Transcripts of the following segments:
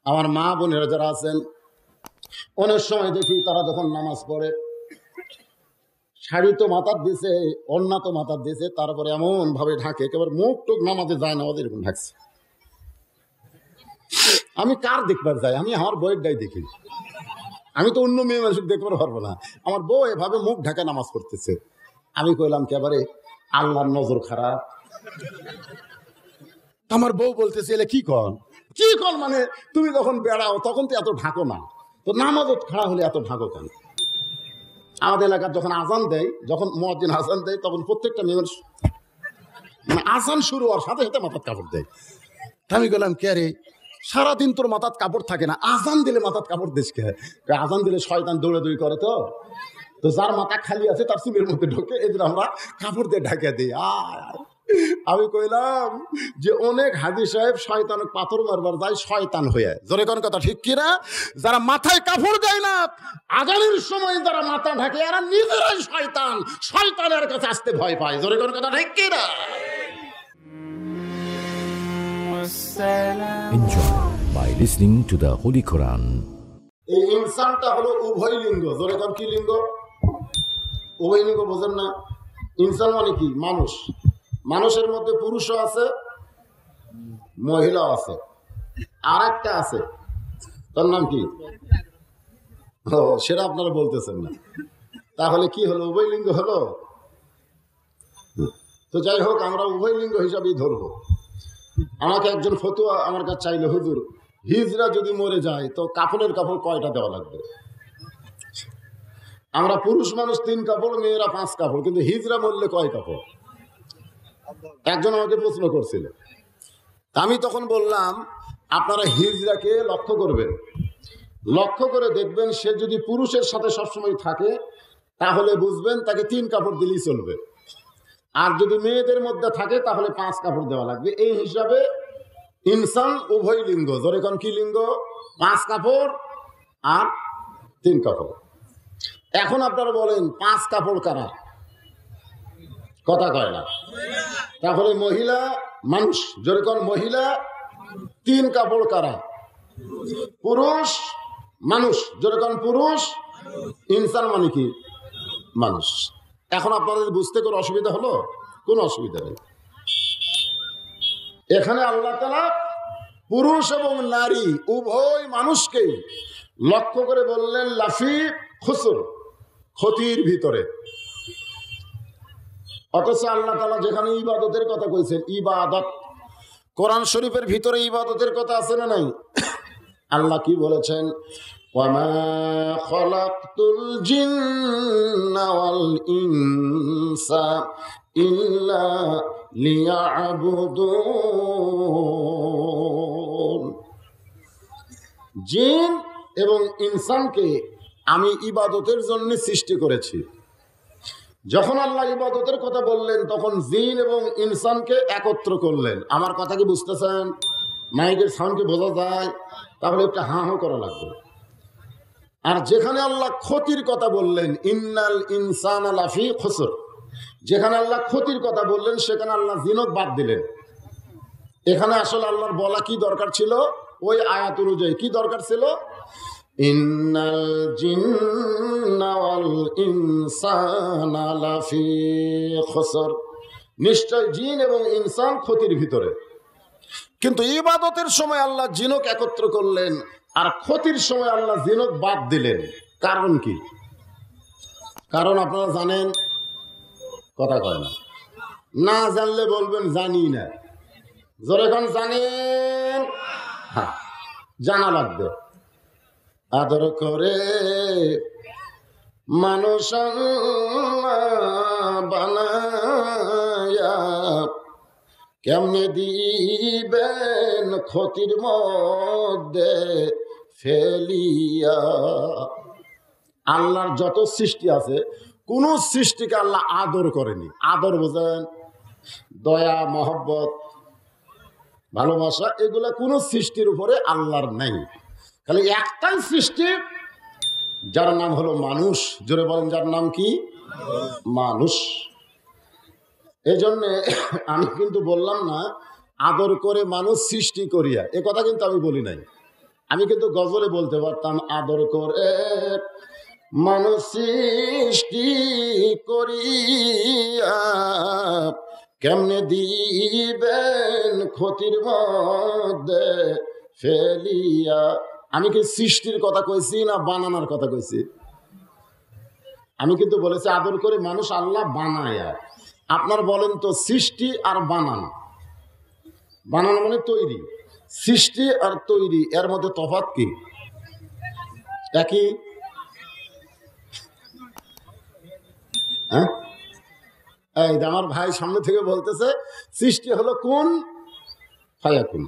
আমার মা বোনেরা যারা আছেন, অনেক সময় দেখি তারা যখন নামাজ পড়ে শাড়ি তো মাথার দিছে, ওড়না তো মাথার দিছে, তারপরে এমন ভাবে ঢাকে একেবারে মুখ টুক নামাজে যায় না, এরকম ঢাকছে। আমি কার দেখবার যাই? আমি আমার বউয়ের ডাই দেখি। আমি তো অন্য মেয়ে মানুষ দেখবার পারবো না। আমার বউ এভাবে মুখ ঢাকা নামাজ পড়তেছে। আমি কইলাম কেবারে আল্লাহর নজর খারাপ। আমার বউ বলতেছে এলে কি কর মানে তুমি যখন বেড়াও তখন তো এত ঢাকো না, তো নামাজত খাড়া হলে এত ঢাকো কেন? আমাদের এলাকার যখন আজান দেয়, যখন মুয়াজ্জিন আজান দেয়, তখন প্রত্যেকটা মেয়ে মানে আজান শুরু হওয়ার সাথে সাথে মাথার কাপড় দেয়। আমি বললাম কে রে, সারাদিন তোর মাথার কাপড় থাকে না, আজান দিলে মাথার কাপড় দিস কে? আজান দিলে শয়তান দৌড়াদৌড়ি করে, তো যার মাথা খালি আছে তার চুলের মধ্যে ঢোকে, এই জন্য আমরা কাপড় দিয়ে ঢাকে দিই। আমি কইলাম যে অনেক হাজী সাহেব শয়তান পাথর মারবার যায় শয়তান হয়ে। জোরে কোন কথা ঠিক কিনা? যারা মাথায় কাপড় দেয় না, আজানের সময় যারা মাথা ঢাকে, এরা নিজেরাই শয়তান, শয়তানের কাছে আসতে ভয় পায়। জোরে কোন কথা ঠিক কিনা? Enjoy by listening to the Holy Quran. এই ইনসানটা হলো উভয় লিঙ্গ। জোরে কোন কি লিঙ্গ? উভয় লিঙ্গ বোঝেন না? ইনসান মানে কি? মানুষ। মানুষের মধ্যে পুরুষও আছে, মহিলাও আছে, আর একটা আছে, তার নাম কি? ও, সেটা আপনারা বলতেছেন না। তাহলে কি হলো? উভয় লিঙ্গ হলো। তো যাই হোক, আমরা উভয় লিঙ্গ হিসাবেই ধরবো। আমাকে একজন ফতুয়া আমার কাছে চাইলে, হুজুর হিজড়া যদি মরে যায় তো কাপড়ের কাপড় কয়টা দেওয়া লাগবে? আমরা পুরুষ মানুষ 3 কাপড়, মেয়েরা 5 কাপড়, কিন্তু হিজড়া মরলে কয় কাপড়? একজন আমাকে প্রশ্ন করছিল। আমি তখন বললাম আপনারা হিজড়াকে লক্ষ্য করবেন, লক্ষ্য করে দেখবেন সে যদি পুরুষের সাথে সবসময় থাকে তাহলে বুঝবেন তাকে 3 কাপড় দিলেই চলবে, আর যদি মেয়েদের মধ্যে থাকে তাহলে 5 কাপড় দেওয়া লাগবে। এই হিসাবে ইনসান উভয় লিঙ্গ। জোরে কোন কি লিঙ্গ? 5 কাপড় আর 3 কাপড়। এখন আপনারা বলেন 5 কাপড় কারা? কথা কয় না। তাহলে মহিলা মানুষ। জোরে কোন মহিলা। 3 কাপড় কারা? পুরুষ মানুষ। জোরে কোন পুরুষ। ইনসান মানে কি? মানুষ। এখন আপনাদের বুঝতে কোনো অসুবিধা হলো? কোনো অসুবিধা নেই। এখানে আল্লাহ তাআলা পুরুষ এবং নারী উভয় মানুষকেই লক্ষ্য করে বললেন লাফি খুসর, ক্ষতির ভিতরে। অথচ আল্লাহ তাআলা যেখানে ইবাদতের কথা কইছেন, ইবাদত, কোরআন শরীফের ভিতরে ইবাদতের কথা আছে না নাই? আল্লাহ কি বলেছেন? ওয়ামা খালাকতুল জিন্না ওয়াল ইনসা ইল্লা লিয়াবুদুন। জিন এবং ইনসানকে আমি ইবাদতের জন্য সৃষ্টি করেছি। যখন আল্লাহ ইবাদতের কথা বললেন তখন জিন এবং ইনসানকে একত্র করলেন। আমার কথা কি বুঝতেছেন? মাইকের সাউন্ডকে বোঝা যায়? তাহলে একটা হাঁ হাঁ করা লাগবে। আর যেখানে আল্লাহ ক্ষতির কথা বললেন, ইন্নাল ইনসানা লাফি খুসর, যেখানে আল্লাহ ক্ষতির কথা বললেন সেখানে আল্লাহ জিনক বাদ দিলেন। এখানে আসলে আল্লাহর বলা কি দরকার ছিল? ওই আয়াত অনুযায়ী কি দরকার ছিল? ইন্নাল জিন্না ওয়াল ইনসানা লাফি খুসর, নিশ্চয় জিন এবং ইনসান ক্ষতির ভিতরে। কিন্তু ইবাদতের সময় আল্লাহ জিনক একত্র করলেন, আর ক্ষতির সময় আল্লাহ জিনক বাদ দিলেন। কারণ কি? কারণ আপনারা জানেন? কথা কয় না। না জানলে বলবেন জানি না। জোরে কোন জানেন? হ্যাঁ, জানা লাগবে। আদর করে মানুষ বানায়া কেমনে দিবেন ক্ষতির মধ্যে ফেলিয়া। আল্লাহর যত সৃষ্টি আছে কোন সৃষ্টিকে আল্লাহ আদর করেনি। আদর বোঝেন? দয়া, মহব্বত, ভালোবাসা, এগুলা কোন সৃষ্টির উপরে আল্লাহর নাই। খালি একটাই সৃষ্টি, যার নাম হলো মানুষ। জোরে বলেন, যার নাম কি? মানুষ। এই জন্যে আমি কিন্তু বললাম না আদর করে মানুষ সৃষ্টি করিয়া, এ কথা কিন্তু আমি বলি নাই। আমি কিন্তু গজলে বলতে পারতাম, আদর করে মানুষ সৃষ্টি করিয়া কেমনে দিবেন ক্ষতির মধ্যে ফেলিয়া। আমি কি সৃষ্টির কথা কইছি না বানানোর কথা কইছি? আমি কিন্তু বলেছি আদর করে মানুষ আল্লাহ বানায়া। আপনার বলেন তো সৃষ্টি আর বানানো, বানানো মানে তৈরি, সৃষ্টি আর তৈরি এর মধ্যে তফাৎ কি? একই? হ্যাঁ, এই আমার ভাই সামনে থেকে বলতেছে সৃষ্টি হলো কোন ফায়াকুন।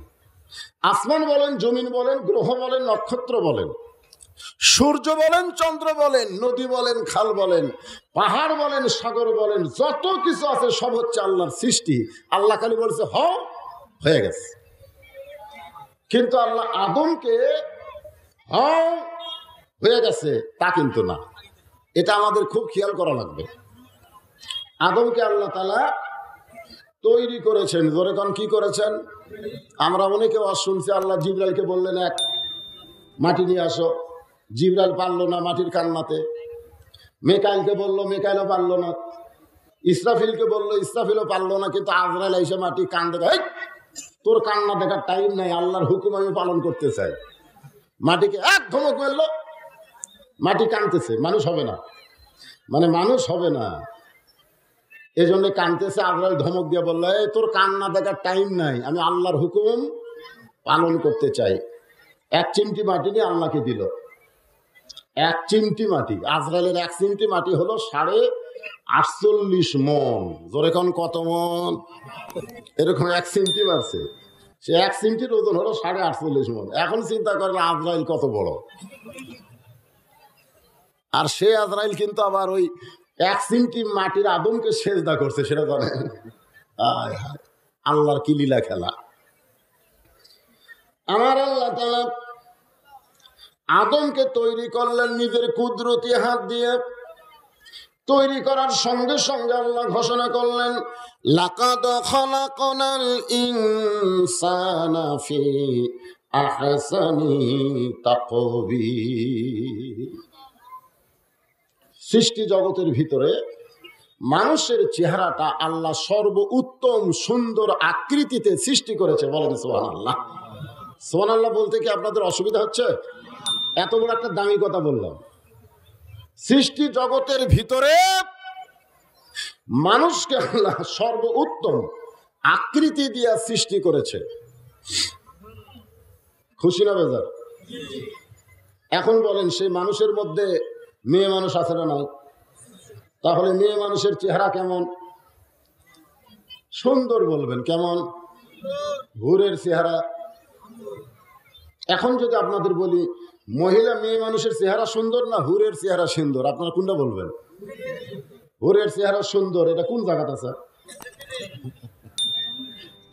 আসমান বলেন, জমিন বলেন, গ্রহ বলেন, নক্ষত্র বলেন, সূর্য বলেন, চন্দ্র বলেন, নদী বলেন, খাল বলেন, পাহাড় বলেন, সাগর বলেন, যত কিছু আছে সব হচ্ছে আল্লাহর সৃষ্টি। আল্লাহ খালি বলছে হয়ে গেছে। কিন্তু আল্লাহ আদমকে হয়ে গেছে তা কিন্তু না। এটা আমাদের খুব খেয়াল করা লাগবে। আদমকে আল্লাহ তাআলা তৈরি করেছেন। জোরে কোন কি করেছেন? আমরা অনেকে শুনছি আল্লাহ জিবরাইলকে বললেন এক মাটি নিয়ে আসো, জিবরাইল পারলো না মাটির কান্নাতে। মেকাইলকে বললো, মেকাইলও পারলো না। ইসরাফিলকে বললো, ইসরাফিলও পারলো না। কিন্তু আজরাইল এসে মাটি কান দেখা, তোর কান্না দেখার টাইম নাই, আল্লাহর হুকুম আমি পালন করতে চাই। মাটিকে এক ধমক মারলো, মাটি কাঁদতেছে, মানুষ হবে না, মানে মানুষ হবে না, এই জন্য কাঁদতেছে। আজরাইল ধমক দিয়ে বললো, এই তোর কান্না দেখার টাইম নাই, আমি আল্লাহর হুকুম পালন করতে চাই। এক চিমটি মাটি নিয়ে আল্লাহকে দিল। এক চিমটি মাটি, আজরাইলের এক চিমটি মাটি হলো 48 মন। জোরে কোন কত মন? এরকম এক চিমটি মারছে, সে এক চিমটির ওজন হলো 48 মন। এখন চিন্তা করেন আজরাইল কত বড়। আর সে আজরাইল কিন্তু আবার ওই এক চিমটি মাটির আদমকে সেজদা করছে, সেটা জানেন? আল্লাহর কি লীলা খেলা। আমার আল্লাহ তাআলা আদমকে তৈরি করলেন নিজের কুদরতি হাত দিয়ে। তৈরি করার সঙ্গে সঙ্গে আল্লাহ ঘোষণা করলেন, লাকাদ খালাকনাল ইনসানা ফি আহসানি তাকওয়িম। সৃষ্টি জগতের ভিতরে মানুষের চেহারাটা আল্লাহ সর্ব উত্তম সুন্দর আকৃতিতে সৃষ্টি করেছে। বলেন সুবহানাল্লাহ। সুবহানাল্লাহ বলতে কি আপনাদের অসুবিধা হচ্ছে? এত বড় একটা দামি কথা বললাম। সৃষ্টি জগতের ভিতরে মানুষকে আল্লাহ সর্ব উত্তম আকৃতি দিয়ে সৃষ্টি করেছে। খুশি না বেজার? এখন বলেন সেই মানুষের মধ্যে মেয়ে মানুষ আছে না নাই? তাহলে মেয়ে মানুষের চেহারা কেমন? সুন্দর বলবেন। কেমন? হুরের চেহারা। এখন যদি আপনাদের বলি মহিলা মেয়ে মানুষের চেহারা সুন্দর না হুরের চেহারা সুন্দর, আপনারা কোনটা বলবেন? হুরের চেহারা সুন্দর। এটা কোন জায়গাটা আছে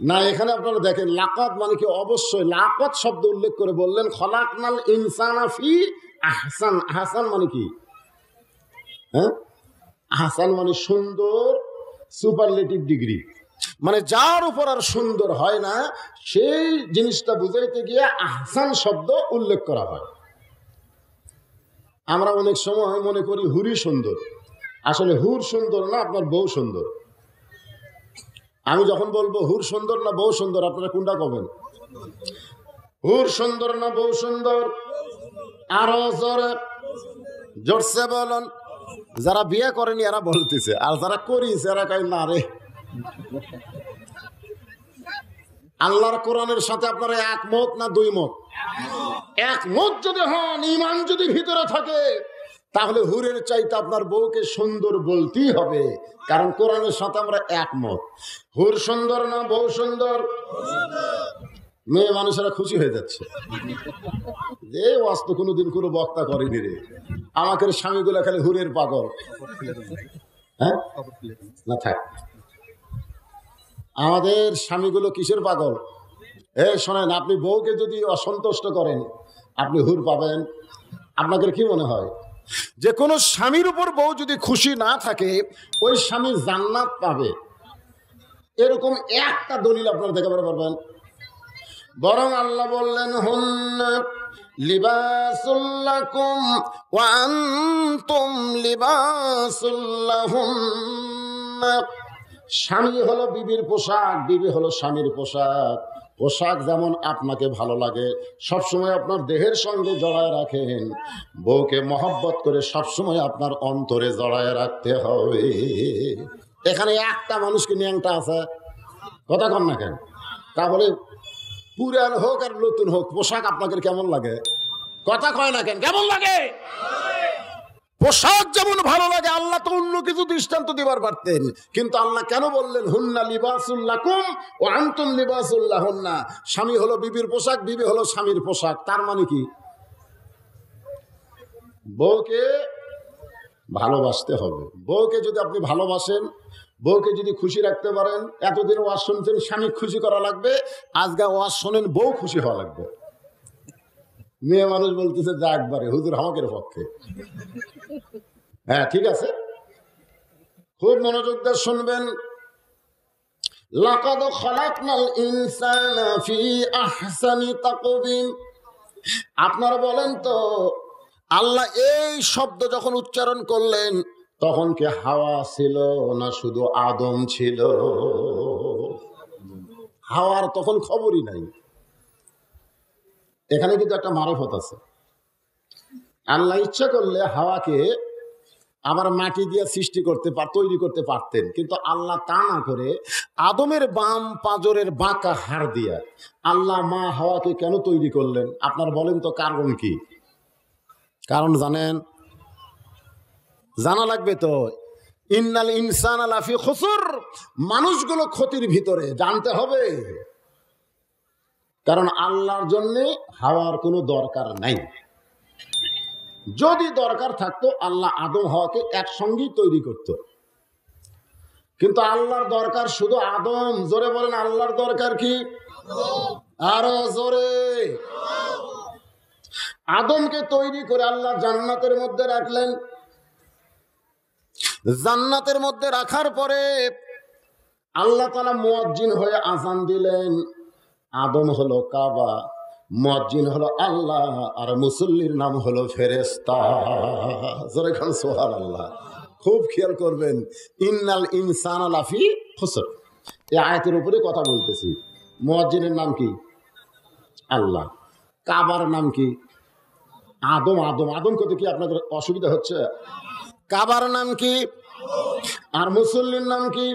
না? এখানে আপনারা দেখেন লাকাত মানে কি? অবশ্যই লাকাত শব্দ উল্লেখ করে বললেন খলাকনাল ইনসানা ফি আহসান। আহসান মানে কি? হ্যাঁ, আহসান মানে সুন্দর, সুপারলেটিভ ডিগ্রি, মানে যার উপর আর সুন্দর হয় না সেই জিনিসটা বুঝাইতে গিয়ে আহসান শব্দ উল্লেখ করা হয়। আমরা অনেক সময় মনে করি হুরি সুন্দর, আসলে হুর সুন্দর না, আপনার বউ সুন্দর। আমি যখন বলবো হুর সুন্দর না বউ সুন্দর, আপনারা কোনটা কবেন? হুর সুন্দর না বউ সুন্দর? আরো জোরে জোরসে বলুন। যারা বিয়ে করেনি এরা বলতেছে, আর যারা করিছে এরা কয় না রে। আল্লাহর কোরআনের সাথে আপনারা একমত না দুই মত? একমত যদি হন, ঈমান যদি ভিতরে থাকে, তাহলে হুরের চাইতে আপনার বউকে সুন্দর বলতেই হবে, কারণ কোরআনের সাথে আমরা একমত। হুর সুন্দর না বউ সুন্দর? মেয়ে মানুষেরা খুশি হয়ে যাচ্ছে যে ওয়াস্ত কোনোদিন কোনো বক্তা করেনি রে, আমাকে স্বামীগুলা খালি হুরের পাগল। হ্যাঁ না থাক, আমাদের স্বামীগুলো কিসের পাগল? শোনেন, আপনি বউকে যদি অসন্তুষ্ট করেন আপনি হুর পাবেন? আপনাদের কি মনে হয় যে কোনো স্বামীর উপর বউ যদি খুশি না থাকে ওই স্বামী জান্নাত পাবে? এরকম একটা দলিল আপনারা দেখাতে পারবেন? বরং আল্লাহ বললেন, হুন্না লিবাসুল লাকুম ওয়া আনতুম লিবাসুল লাহুন্না। স্বামী হলো বিবির পোশাক, বিবি হলো স্বামীর পোশাক। পোশাক যেমন আপনাকে ভালো লাগে, সবসময় আপনার দেহের সঙ্গে জড়ায় রাখেন, বউকে মহব্বত করে সবসময় আপনার অন্তরে জড়ায় রাখতে হবে। এখানে একটা মানুষকে ন্যাংটা আছে, কথা কন না কেন? তাহলে পুরান হোক আর নতুন হোক, পোশাক আপনাদের কেমন লাগে? কথা কয় না কেন? কেমন লাগে? পোশাক যেমন ভালো লাগে, আল্লাহ তো অন্য কিছু দৃষ্টান্ত দিবার পারতেন, কিন্তু আল্লাহ কেন বললেন হুন্না লিবাসুল লাকুম ওয়া আনতুম লিবাসুল লাহুন্না? স্বামী হলো বিবির পোশাক, বিবি হলো স্বামীর পোশাক। তার মানে কি? বউকে ভালোবাসতে হবে। বউকে যদি আপনি ভালোবাসেন, বউকে যদি খুশি রাখতে পারেন, এতদিন ওয়াজ শুনছেন স্বামী খুশি করা লাগবে, আজকে ওয়াজ শোনেন বউ খুশি হওয়া লাগবে। মেয়ে মানুষ বলতেছে যা একবারে হুজুর হামাকের পক্ষে। হ্যাঁ ঠিক আছে, খুব মনোযোগ দিয়ে শুনবেন। লাকাদ খালাকনাল ইনসানা ফি আহসানি তাকওয়িম। আপনারা বলেন তো, আল্লাহ এই শব্দ যখন উচ্চারণ করলেন তখন কি হাওয়া ছিল না শুধু আদম ছিল? হাওয়ার তখন খবরই নাই। এখানে কিন্তু একটা মারফত আছে। আল্লাহ ইচ্ছা করলে হাওয়াকে আবার মাটি দিয়ে সৃষ্টি করতে তৈরি করতে পারতেন, কিন্তু আল্লাহ তা না করে আদমের বাম পাঁজরের বাঁকা হাড় দিয়া আল্লাহ মা হাওয়াকে কেন তৈরি করলেন? আপনার বলেন তো কারণ কি? কারণ জানেন? জানা লাগবে তো। ইন্নাল ইনসানা লাফি খুসুর, মানুষগুলো ক্ষতির ভিতরে, জানতে হবে। কারণ আল্লাহর জন্য হাওয়ার কোনো দরকার নাই। যদি দরকার থাকতো আল্লাহ আদম হাওয়াকে একসঙ্গেই তৈরি করত, কিন্তু আল্লাহর দরকার শুধু আদম। জোরে বলেন আল্লাহর দরকার কি? আরো জোরে। আদমকে তৈরি করে আল্লাহ জান্নাতের মধ্যে রাখলেন। জান্নাতের মধ্যে রাখার পরে আল্লাহ তাআলা মুয়াজ্জিন হয়ে আযান দিলেন। আদম হলো কাবা, মুয়াজ্জিন হলো আল্লাহ, আর মুসল্লির নাম হলো ফেরেশতা। জোরে খান সুবহানাল্লাহ। খুব খেয়াল করবেন, ইন্নাল ইনসানা লাফি খুসর, এই আয়াতের উপরে কথা বলতেছি। মুয়াজ্জিনের নাম কি? আল্লাহ। কাবার নাম কি? আদম। আদম আদম কত কি আপনাদের অসুবিধা হচ্ছে? কাবার নাম কি? আর মুসল্লির নাম কি?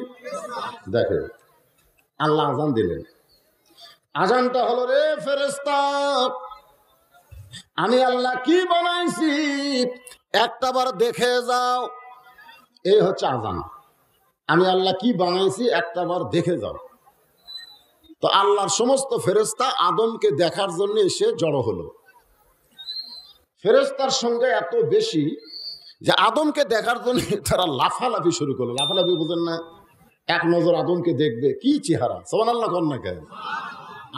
দেখেন, আল্লাহ আযান দিলেন। আযানটা হলো, রে ফেরেশতা, আমি আল্লাহ কি বানাইছি একটাবার দেখে যাও। এই হচ্ছে আযান। আমি আল্লাহ কি বানাইছি একটাবার দেখে যাও। তো আল্লাহর সমস্ত ফেরেশতা আদমকে দেখার জন্য এসে জড়ো হলো। ফেরেশতার সংখ্যা এত বেশি যে আদমকে দেখার জন্য তারা লাফালাফি শুরু করলো। লাফালাফি বুঝেন না? এক নজর আদমকে দেখবে, কি চেহারা! সুবহানাল্লাহ কর না কেন?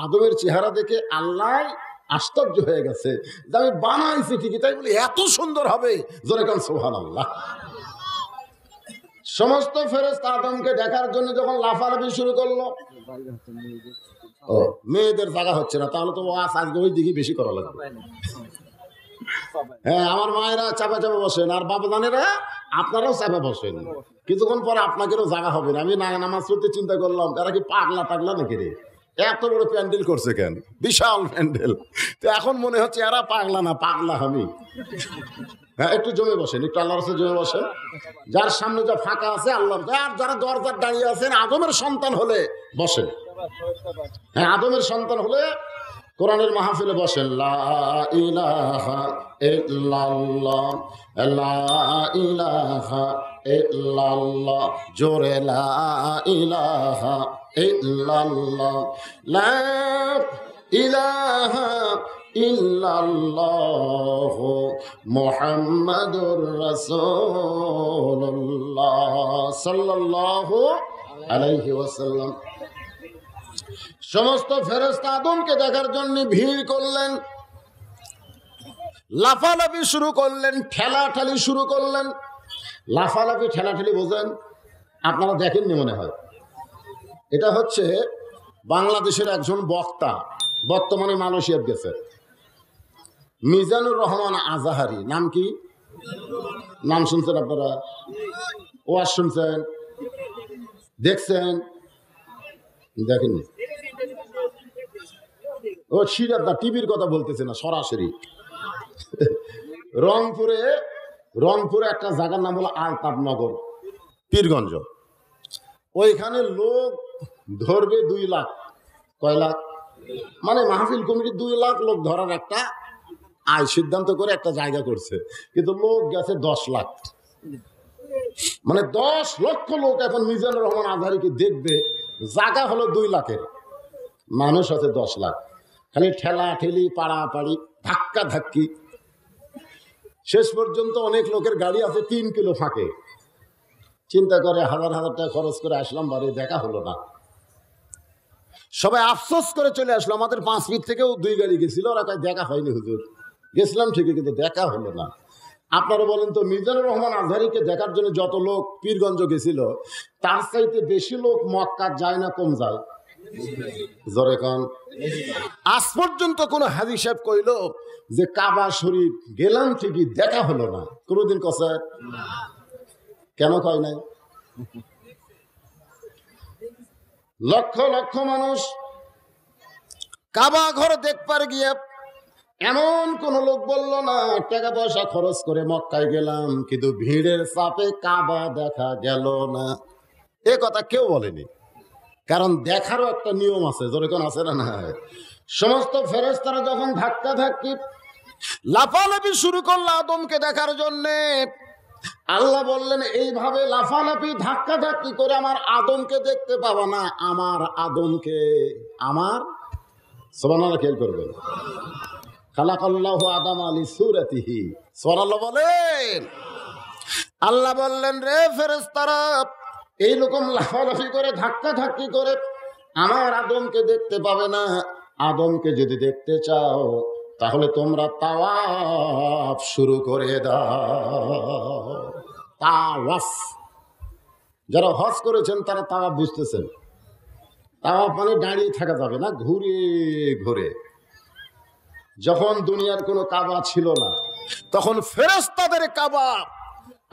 আদমের চেহারা দেখে আল্লাহ আশ্চর্য হয়ে গেছে যে আমি বানাইছি ঠিকই, তাই বলি এত সুন্দর হবে? জোরে কান সুবহানাল্লাহ। সমস্ত ফেরেশতা আদমকে দেখার জন্য যখন লাফালাফি শুরু করলো, ও মেয়েদের জায়গা হচ্ছে না, তাহলে তো আজকে ওই দিকে বেশি করা লাগবে। হ্যাঁ, আমার মায়েরা চাপা চাপা বসেন, আর বাবা জানেরা আপনারাও চাপা বসেন। কিছুক্ষণ পরে আপনাদেরও জায়গা হবে না। আমি নামাজ পড়তে চিন্তা করলাম, তারা কি পাগলা টাগলা নাকি রে? এত বড় প্যান্ডেল করছে কেন? বিশাল প্যান্ডেল। তো এখন মনে হচ্ছে এরা পাগলা না, পাগলা আমি। হ্যাঁ, একটু জমে বসেন, একটু আল্লাহর কাছে জমে বসেন। যার সামনে যা ফাঁকা আছে আল্লাহ, আর যারা দরজার দাঁড়িয়ে আছেন আদমের সন্তান হলে বসেন। হ্যাঁ, আদমের সন্তান হলে কোরআনের মাহফিলে বসেন। লা ইলাহা ইল্লাল্লাহ, লা ইলাহা ইল্লাল্লাহ, জোরে লা ইলাহা ইল্লাল্লাহ, লা ইলাহা ইল্লাল্লাহ মুহাম্মাদুর রাসূলুল্লাহ সাল্লাল্লাহু আলাইহি ওয়াসাল্লাম। সমস্ত ফেরেশতা আদমকে দেখার জন্য ভিড় করলেন, লাফালাফি শুরু করলেন, ঠেলাঠালি শুরু করলেন। লাফালাফি ঠেলাঠালি বোঝেন? আপনারা দেখেননি মনে হয়। এটা হচ্ছে বাংলাদেশের একজন বক্তা, বর্তমানে মালয়েশিয়ায় গেছে। মিজানুর রহমান আজাহারি, নাম কি? নাম শুনছেন আপনারা? ওয়াজ শুনছেন, দেখছেন? দেখেননি? ও সিরাত না, টিভির কথা বলতেছে না, সরাসরি। রংপুরে একটা জায়গার নাম হলো আলতাবনগর, পীরগঞ্জ। ওইখানে লোক ধরবে 2 লাখ। কয় লাখ? মানে মাহফিল কমিটি 2 লাখ লোক ধরার একটা সিদ্ধান্ত করে একটা জায়গা করছে, কিন্তু লোক গেছে 10 লাখ। মানে 10 লক্ষ লোক এখন মিজানুর রহমান আজহারীকে দেখবে, জায়গা হলো 2 লাখের, মানুষ আছে 10 লাখ। খালি ঠেলা ঠেলি, পাড়াপাড়ি, ধাক্কা ধাক্কি। শেষ পর্যন্ত অনেক লোকের গাড়ি আছে 3 কিলো ফাঁকে। চিন্তা করে হাজার হাজার টাকা খরচ করে আসলাম, বাড়ি দেখা হলো না। সবাই আফসোস করে চলে আসলো। আমাদের 5 ফিট থেকেও 2 গাড়ি গেছিল, ওরা কয় দেখা হয়নি হুজুর, গেছিলাম ঠিকই কিন্তু দেখা হলো না। আপনারা বলেন তো, মিজানুর রহমান আজহারীকে দেখার জন্য যত লোক পীরগঞ্জ গেছিল, তার চাইতে বেশি লোক মক্কা যায় না কম যায়? জোরে কোন? আজ পর্যন্ত কোন হাজী সাহেব কইল যে কাবা শরীফ গেলাম ঠিকই দেখা হলো না? কোনদিন কছে? কেন কয় নাই? লক্ষ লক্ষ মানুষ কাবা ঘর দেখবার গিয়ে এমন কোন লোক বলল না টাকা পয়সা খরচ করে মক্কায় গেলাম, কিন্তু ভিড়ের চাপে কাবা দেখা গেল না। এ কথা কেউ বলেনি, কারণ দেখারও একটা নিয়ম আছে। যেরকম আছে না? সমস্ত ফেরেশতারা যখন ধাক্কা ধাক্কি লাফালাফি শুরু করলো আদমকে দেখার জন্যে, আল্লাহ বললেন এইভাবে লাফালাফি ধাক্কা ধাক্কি করে আমার আদমকে দেখতে পাবা না। আমার আদমকে, আমার সুবহানাল্লাহ, খেয়াল করবেন, খালাকাল্লাহু আদম আলী সূরাতিহি, সুবহানাল্লাহ বলেন। আল্লাহ বললেন রে ফেরেশতারা, এইরকম লাফালাফি করে ধাক্কা ধাক্কি করে আমার আদমকে দেখতে পাবে না। আদমকে যদি দেখতে চাও তাহলে তোমরা তাওয়াফ শুরু করে দাও। তাওয়াফ, যারা হজ করেছেন তারা তাওয়াফ বুঝতেছেন। তাওয়াফ মানে দাঁড়িয়ে থাকা যাবে না, ঘুরে ঘুরে। যখন দুনিয়ার কোনো কাবা ছিল না, তখন ফেরেশতাদের কাবা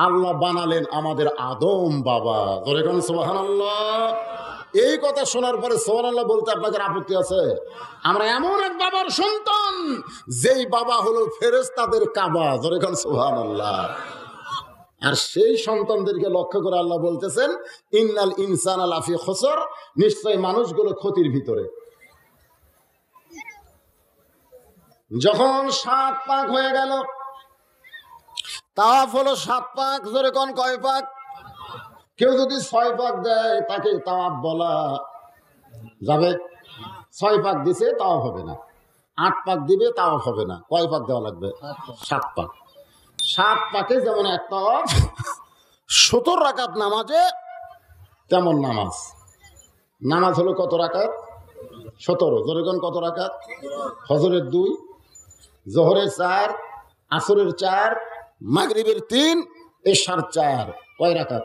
আল্লাহ বানালেন আমাদের আদম বাবা। ধরে কোন সুবহানাল্লাহ। এই কথা শোনার পরে সুবহানাল্লাহ বলতে আপনাদের আপত্তি আছে? আমরা এমন এক বাবার সন্তান, যেই বাবা হলো ফেরেশতাদের কাবা। ধরে কোন সুবহানাল্লাহ। আর সেই সন্তানদেরকে লক্ষ্য করে আল্লাহ বলতেছেন ইন্নাল ইনসানা লাফি খুসর, নিশ্চয় মানুষগুলো ক্ষতির ভিতরে। যখন 7 পাক হয়ে গেল, তাওয়াফ হলো 7 পাক। জোরে কোন কয় পাক? কেউ যদি 6 পাক দেয় তাকে তাওয়াফ বলা যাবে? 6 পাক দিছে তাওয়াফ হবে না, 8 পাক দিবে তাওয়াফ হবে না। কয় পাক দেওয়া লাগবে? 7 পাক। 7 পাকে যেমন এক তাওয়াফ, 70 রাকাত নামাজে তেমন নামাজ। নামাজ হলো কত রাকাত? 17। জোরে কোন কত রাকাত? ফজরের 2, জোহরের 4, আসরের 4, মাগরিবের 3, এশার 4। কয় রাকাত?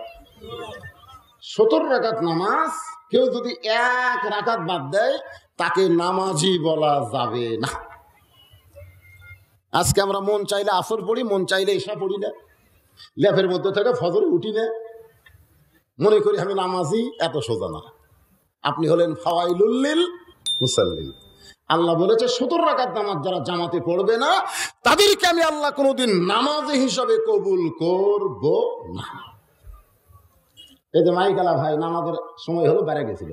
17 রাকাত নামাজ। কেউ যদি 1 রাকাত বাদ দেয় তাকে নামাজি বলা যাবে না। আজকে আমরা মন চাইলে আসর পড়ি, মন চাইলে এশা পড়ি না, ল্যাপের মধ্যে থেকে ফজরে উঠি না, মনে করি আমি নামাজি। এত সোজা না। আপনি হলেন ফাওয়াইলুল লিল মুসাল্লিন। আল্লাহ বলেছে 17 রাকাত নামাজ যারা জামাতে পড়বে না তাদেরকে আমি আল্লাহ কোনোদিন নামাজি হিসাবে কবুল করব না। এই যে মাইক আলা ভাই নামাজের সময় হলো বেড়ে গেছিল,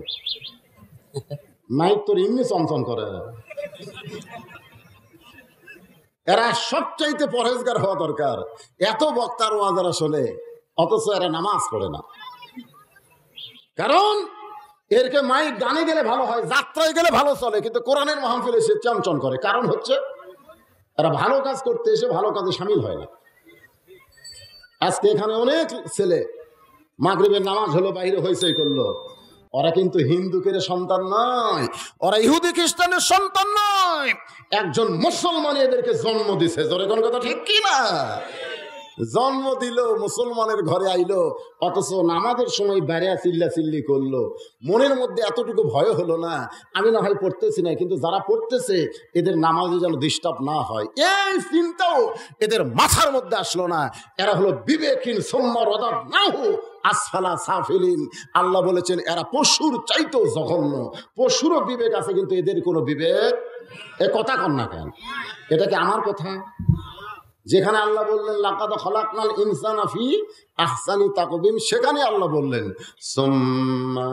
মাইক তোর এমনি চমচম করে। এরা সবচাইতে পরহেজগার হওয়া দরকার। এত বক্তার ওয়াজ শোনে, অথচ এরা নামাজ পড়ে না। কারণ এরকে মাইক গানে গেলে ভালো হয়, যাত্রায় গেলে ভালো চলে, কিন্তু কোরআনের মাহফিলে সে চমচম করে। কারণ হচ্ছে এরা ভালো কাজ করতে এসে ভালো কাজে সামিল হয় না। আজকে এখানে অনেক ছেলে মাগরিবের নামাজ হলো বাইরে হইচই করলো, ওরা কিন্তু হিন্দুকের সন্তান নয়, ওরা ইহুদি খ্রিস্টানের সন্তান নয়, একজন মুসলমান এদেরকে জন্ম দিছে। জোরে কোন কথা ঠিক কি না? জন্ম দিল, মুসলমানের ঘরে আইলো, অথচ নামাজের সময় বেড়া চিল্লা চিল্লি করলো। মনের মধ্যে এতটুকু ভয় হলো না, আমি না হয় পড়তেছি না, কিন্তু যারা পড়তেছে এদের নামাজে যেন ডিস্টার্ব না হয়, এই চিন্তাও এদের মাথার মধ্যে আসলো না। এরা হলো বিবেকহীন, সুম্মা রাদাদনাহু আসফালা সাফিলিন। আল্লাহ বলেছেন এরা পশুর চাইতেও জঘন্য। পশুরও বিবেক আছে, কিন্তু এদের কোনো বিবেক। এ কথা কন না কেন? এটা কি আমার কথা? যেখানে আল্লাহ বললেন লাকাদ খালাকনাল ইনসানা ফি আহসানি তাকওয়িম, সেখানে আল্লাহ বললেন সুম্মা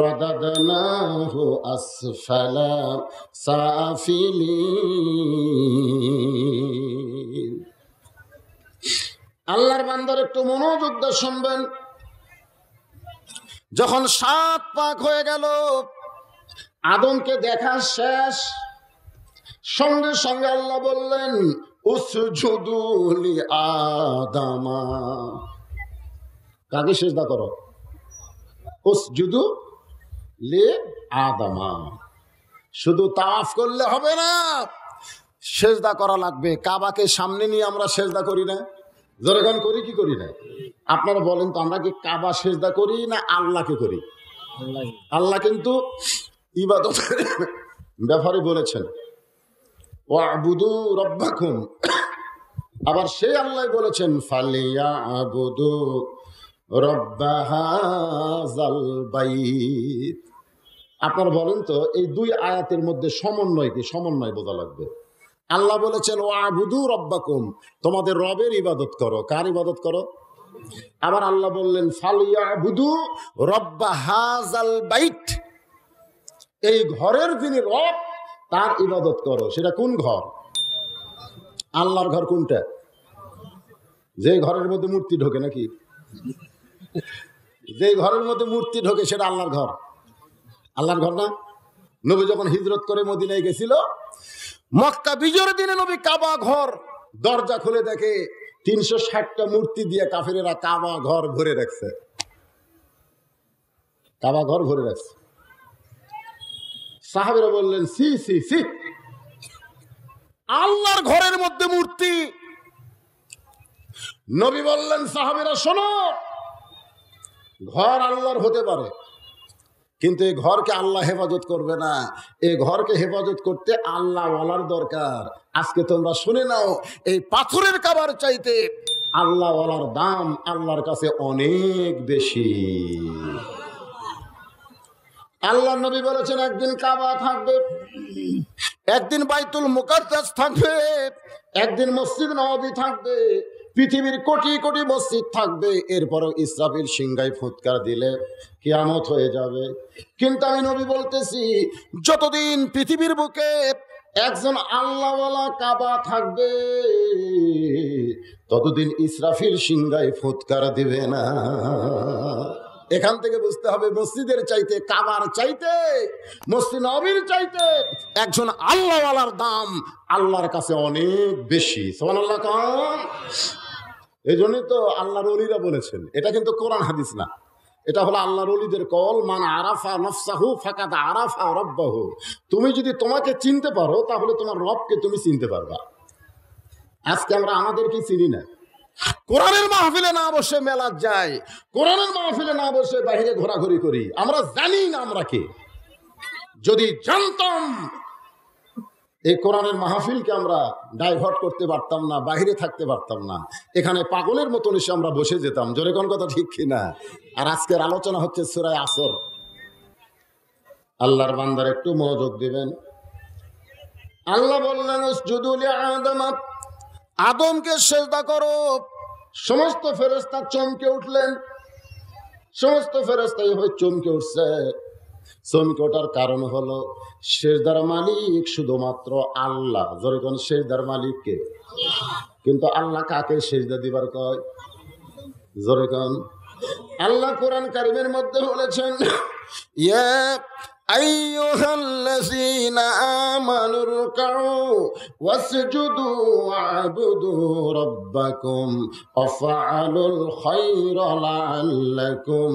রাদাদনাহু আসফালা সাফিলিন। আল্লাহর বান্দার একটু মনোযোগ দিয়ে শুনবেন। যখন 7 পাক হয়ে গেল, আদমকে দেখা শেষ, সঙ্গে সঙ্গে আল্লাহ বললেন উসজুদু লি আদামা। কাকে সিজদা করো? উসজুদু লি আদামা। শুধু তাওয়াফ করলে হবে না, সিজদা করা লাগবে। কাবাকে সামনে নিয়ে আমরা সিজদা করি না? যখন করি কি করি না? আপনারা বলেন তো, আমরা কি কাবা সিজদা করি না আল্লাহকে করি? আল্লাহ কিন্তু ইবাদতের ব্যাপারে বলেছেন ওয়াবুদু রাব্বাকুম, আবার সেই আল্লাহ বলেছেন ফালিয়াবুদু রাব্বা হাযাল বাইত। আপনারা বলেন তো, এই 2 আয়াতের মধ্যে সমন্বয় কি? সমন্বয় বোঝা লাগবে। আল্লাহ বলেছেন ওয়াবুদু রাব্বাকুম, তোমাদের রবের ইবাদত করো। কার ইবাদত করো? আবার আল্লাহ বললেন ফালিয়াবুদু রাব্বা হাযাল বাইত, এই ঘরের যিনি রব তার ইবাদত করো। সেটা কোন ঘর? আল্লাহর ঘর কোনটা? যে ঘরের মধ্যে মূর্তি ঢোকে নাকি? যে ঘরের মধ্যে মূর্তি ঢোকে সেটা আল্লাহর ঘর? আল্লাহর ঘর না? নবী যখন হিজরত করে মদিনায় গেছিল, মক্কা বিজয়ের দিনে নবী কাবা ঘর দরজা খুলে দেখে 360টা মূর্তি দিয়ে কাফেরেরা কাবা ঘর ভরে রাখছে। কাবা ঘর ভরে রাখছে। সাহাবীরা বললেন সি সি সি, আল্লাহর ঘরের মধ্যে মূর্তি। নবী বললেন সাহাবীরা শোনো, ঘর আল্লাহর হতে পারে, কিন্তু এই ঘরকে আল্লাহ হেফাজত করবে না। এই ঘরকে হেফাজত করতে আল্লাহ ওয়ালার দরকার। আজকে তোমরা শুনে নাও, এই পাথরের কাবার চাইতে আল্লাহ ওয়ালার দাম আল্লাহর কাছে অনেক বেশি। আল্লাহ নবী বলেছেন একদিন কাবা থাকবে, একদিন বাইতুল মুকাদ্দাস থাকবে, একদিন মসজিদ নববী থাকবে, পৃথিবীর কোটি কোটি মসজিদ থাকবে। এরপরও ইসরাফিল সিংহায় ফুৎকার দিলে কিয়ামত হয়ে যাবে। কিন্তু আমি নবী বলতেছি, যতদিন পৃথিবীর বুকে একজন আল্লাহওয়ালা কাবা থাকবে, ততদিন ইসরাফিল সিংহায় ফুৎকার দিবে না। এখান থেকে বুঝতে হবে, মসজিদের চাইতে, কাবার চাইতে, মসজিদ নববীর চাইতে একজন আল্লাহওয়ালার দাম আল্লাহর কাছে অনেক বেশি। সুবহানাল্লাহ কাম। এই জন্যই তো আল্লাহর ওলিরা বলেছেন, এটা কিন্তু কোরআন হাদিস না, এটা হলো আল্লাহর ওলিদের কল। মান আরাফা নফসাহু ফাকাদ আরাফা রাব্বাহু। তুমি যদি তোমাকে চিনতে পারো, তাহলে তোমার রবকে তুমি চিনতে পারবা। আজকে আমরা আমাদেরকে চিনি না। কোরআনের মাহফিলে না বসে মেলা যায়, কোরআনের মাহফিলে না বসে বাইরে ঘোরাঘুরি করি। আমরা জানি না আমরা কে। যদি জানতাম, এই কোরআনের মাহফিলকে আমরা ডাইভার্ট করতে পারতাম না, বাইরে থাকতে পারতাম না। এখানে পাগলের মতন এসে আমরা বসে যেতাম। জোরে কোন কথা ঠিক কিনা? আর আজকের আলোচনা হচ্ছে সূরা আসর। আল্লাহর বান্দার একটু মনোযোগ দিবেন। আল্লাহ বললেন উসজুদু লিআদম, আদমকে সিজদা করো। সমস্ত ফেরেশতা চমকে উঠলেন। সমস্ত ফেরেশতা এভাবে চমকে উঠছে। চমকে ওঠার কারণ হলো, সিজদার মালিক শুধুমাত্র আল্লাহ। জোরে কোন সিজদার মালিক কে? কিন্তু আল্লাহ কাকে সিজদা দিবার কয়? জোরে কোন। আল্লাহ কোরআন কারীমের মধ্যে বলেছেন ইয়া আইয়ুহাল্লাযীনা আমানু রুকউ ওয়াসজুদু ওয়া'বুদু রাব্বাকুম ওয়াফআলুল খায়রা লাআল্লাকুম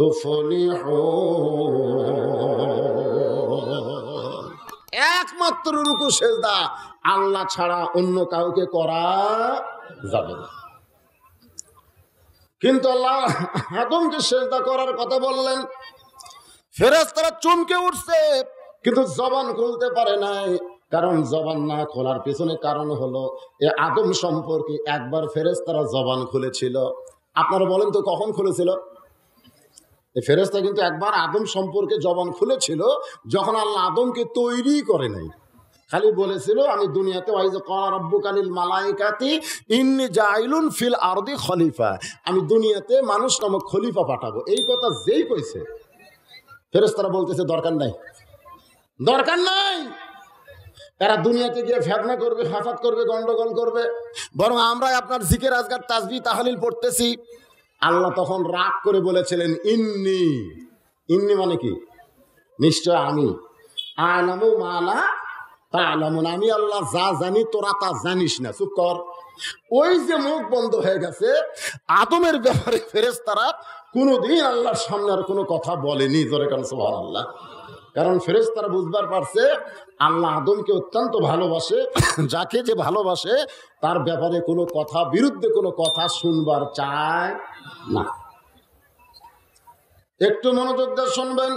তুফলিহুন। একমাত্র রুকু সিজদা আল্লাহ ছাড়া অন্য কাউকে করা যাবে না। কিন্তু আল্লাহ আদমকে সেজদা করার কথা বললেন, ফেরেশতারা চমকে উঠছে, কিন্তু জবান খুলতে পারে নাই। কারণ জবান না খোলার পেছনে কারণ হলো এ আদম সম্পর্কে একবার ফেরেশতারা জবান খুলেছিল। আপনারা বলেন তো কখন খুলেছিল? এই ফেরেশতা কিন্তু একবার আদম সম্পর্কে জবান খুলেছিল যখন আল্লাহ আদমকে তৈরি করে নাই। খালি বলেছিল আমি দুনিয়াতে ওয়াইজ ক্বালা রাব্বুকা লিল মালাইকাতি ইন্নী জাইলুন ফিল আরদি খলিফা, আমি দুনিয়াতে মানুষ নামক খলিফা পাঠাবো। এই কথা যেই কইছে ফেরেশতারা বলতেছে দরকার নাই, দরকার নাই। এরা দুনিয়াতে গিয়ে ফেতনা করবে, ফাসাদ করবে, গন্ডগোল করবে, বরং আমরা আপনার জিকির আজকার তাসবিহ তাহলিল পড়তেছি। আল্লাহ তখন রাগ করে বলেছিলেন ইন্নী, ইন্নী মানে কি? নিশ্চয় আমি, আলামু মালা তা'লামুন, আমি আল্লাহ যা জানি তোরা তা জানিস না, চুপ কর। ওই যে মুখ বন্ধ হয়ে গেছে, আদমের ব্যাপারে ফেরেশতারা কোনোদিন আল্লাহর সামনে আর কোনো কথা বলেনি। জোরে কারণ সুবহানাল্লাহ। কারণ ফেরেশতারা বুঝবার পারছে আল্লাহ আদমকে অত্যন্ত ভালোবাসে, যাকে যে ভালোবাসে তার ব্যাপারে কোনো কথা, বিরুদ্ধে কোনো কথা শুনবার চায় না। একটু মনোযোগ দিয়ে শুনবেন।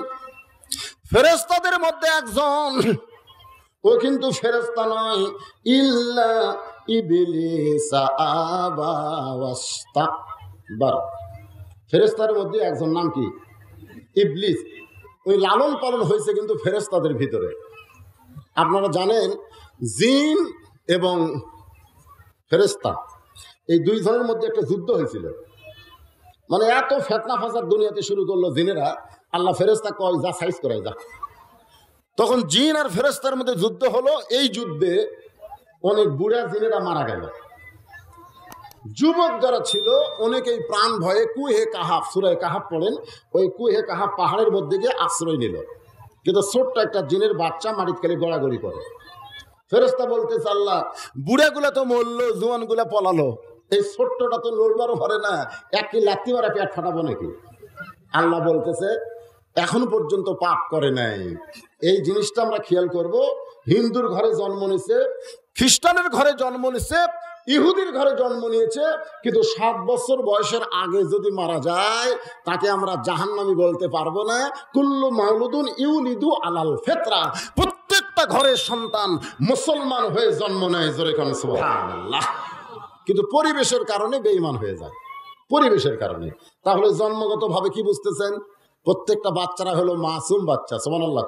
ফেরেশতাদের মধ্যে একজন, ও কিন্তু ফেরেশতা নয়, ইল্লা ইবলিস আবা ওয়াস্তাকবার। ফেরেশতার মধ্যে একজন, নাম কি? ইবলিস। ওই লালন পালন হয়েছে কিন্তু ফেরেশতাদের ভিতরে। আপনারা জানেন জিন এবং ফেরেশতা এই দুই ধরনের মধ্যে একটা যুদ্ধ হয়েছিল। মানে এত ফেতনা ফাসাদ দুনিয়াতে শুরু করলো জিনেরা, আল্লাহ ফেরেশতা কয় যা সাইজ করায় যা। তখন জিন আর ফেরেশতার মধ্যে যুদ্ধ হলো। এই যুদ্ধে অনেক বুড়া জিনেরা মারা গেল। যুবক যারা ছিল অনেকেই প্রাণ ভয়ে কুহে কাহাফ, সূরা কাহাফ পড়েন, ওই কুহে কাহাফ পাহাড়ের মধ্যে গিয়ে আশ্রয় নিল। কিন্তু ছোট্ট একটা জিনের বাচ্চা মাটিতে খালি গড়াগড়ি করে। ফেরেশতা বলতেছে আল্লাহ বুড়াগুলা তো মরলো, জোয়ানগুলা পলালো, এই ছোট্টটা তো লড়বারও পারে না, একই লাথি মারা পেট ফাটাবো নাকি? আল্লাহ বলতেছে এখনো পর্যন্ত পাপ করে নাই। এই জিনিসটা আমরা খেয়াল করব। হিন্দুর ঘরে জন্ম নিছে, খ্রিস্টানের ঘরে জন্ম নিছে, ইহুদির ঘরে জন্ম নিয়েছে, কিন্তু 7 বছর বয়সের আগে যদি মারা যায় তাকে আমরা জাহান্নামী বলতে পারবো না। কুল্লু মাউলুদুন ইউলিদু আলাল ফিতরা, প্রত্যেকটা ঘরের সন্তান মুসলমান হয়ে জন্ম নেয়। জোরে কোন সুবহানাল্লাহ। কিন্তু পরিবেশের কারণে বেঈমান হয়ে যায়, পরিবেশের কারণে। তাহলে জন্মগতভাবে কি বুঝতেছেন? প্রত্যেকটা বাচ্চারা হলো মাসুম বাচ্চা। সুবহানাল্লাহ।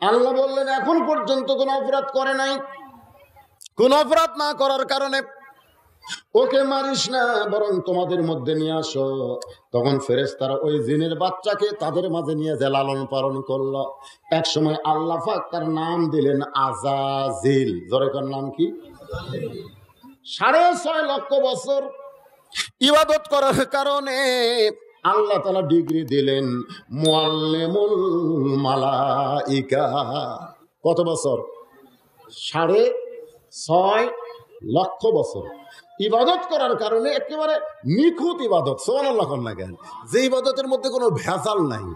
আল্লাহ বললেন এখন পর্যন্ত কোন অপরাধ করে নাই, কোন অপরাধ না করার কারণে ওকে মারিস না, বরং তোমাদের মধ্যে নিয়ে আসো। তখন ফেরেশতারা ওই জিনের বাচ্চাকে তাদের মাঝে নিয়ে যে লালন পালন করলো। এক সময় আল্লাহ পাক তার নাম দিলেন আযাজিল। জোরে কোন নাম কি? 6.5 লক্ষ বছর ইবাদত করার কারণে আল্লাহ তাআলা ডিগ্রি দিলেন মুআল্লিমুল মালাইকা। কত বছর? 6.5 লক্ষ বছর ইবাদত করার কারণে একেবারে নিখুঁত ইবাদত। সুবহানাল্লাহ। কেন? যে ইবাদতের মধ্যে কোনো ভেজাল নাই,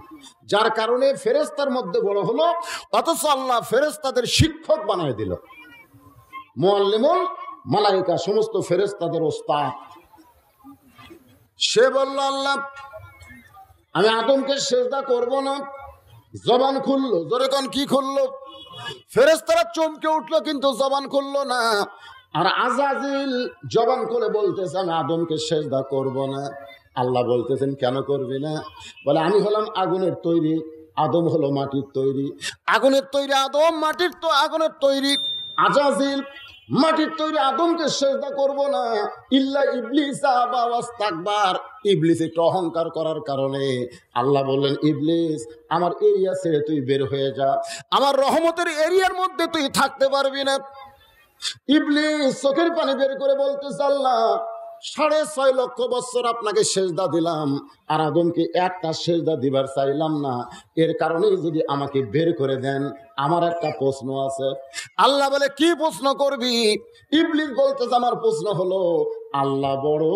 যার কারণে ফেরেশতার মধ্যে বড় হলো, অথচ আল্লাহ ফেরেশতাদের শিক্ষক বানায় দিল। মুআল্লিমুল মালাইকা, সমস্ত ফেরেশতাদের ওস্তাদ। সে বলল আল্লাহ আমি আদমকে সিজদা করব না। জবান খুললো। জোরে কোন কি খুললো? ফেরেশতারা চমকে উঠলো, কিন্তু জবান খুললো না। আর আযাজিল জবান খুলে বলতেছে আমি আদমকে সিজদা করব না। আল্লাহ বলতেছেন কেন করবি না? বলে আমি হলাম আগুনের তৈরি, আদম হলো মাটির তৈরি। আগুনের তৈরি আদম, মাটির তো আগুনের তৈরি আযাজিল। মাটির তৈরি আদমকে সিজদা করব না। ইল্লা ইবলিস আবা ওয়াস্তাকবার, ইবলিস একটু অহংকার করার কারণে আল্লাহ বললেন ইবলিস আমার এরিয়া ছেড়ে তুই বের হয়ে যা, আমার রহমতের এরিয়ার মধ্যে তুই থাকতে পারবি না। ইবলিস চোখের পানি বের করে বলতেছে আল্লাহ 6.5 লক্ষ বছর আপনাকে সিজদা দিলাম, আর আদমকে একটা সিজদা দিবার চাইলাম না, এর কারণে যদি আমাকে বের করে দেন আমার একটা প্রশ্ন আছে। আল্লাহ বলে কি প্রশ্ন করবি? ইবলিস বলতেছে আমার প্রশ্ন হলো আল্লাহ বড়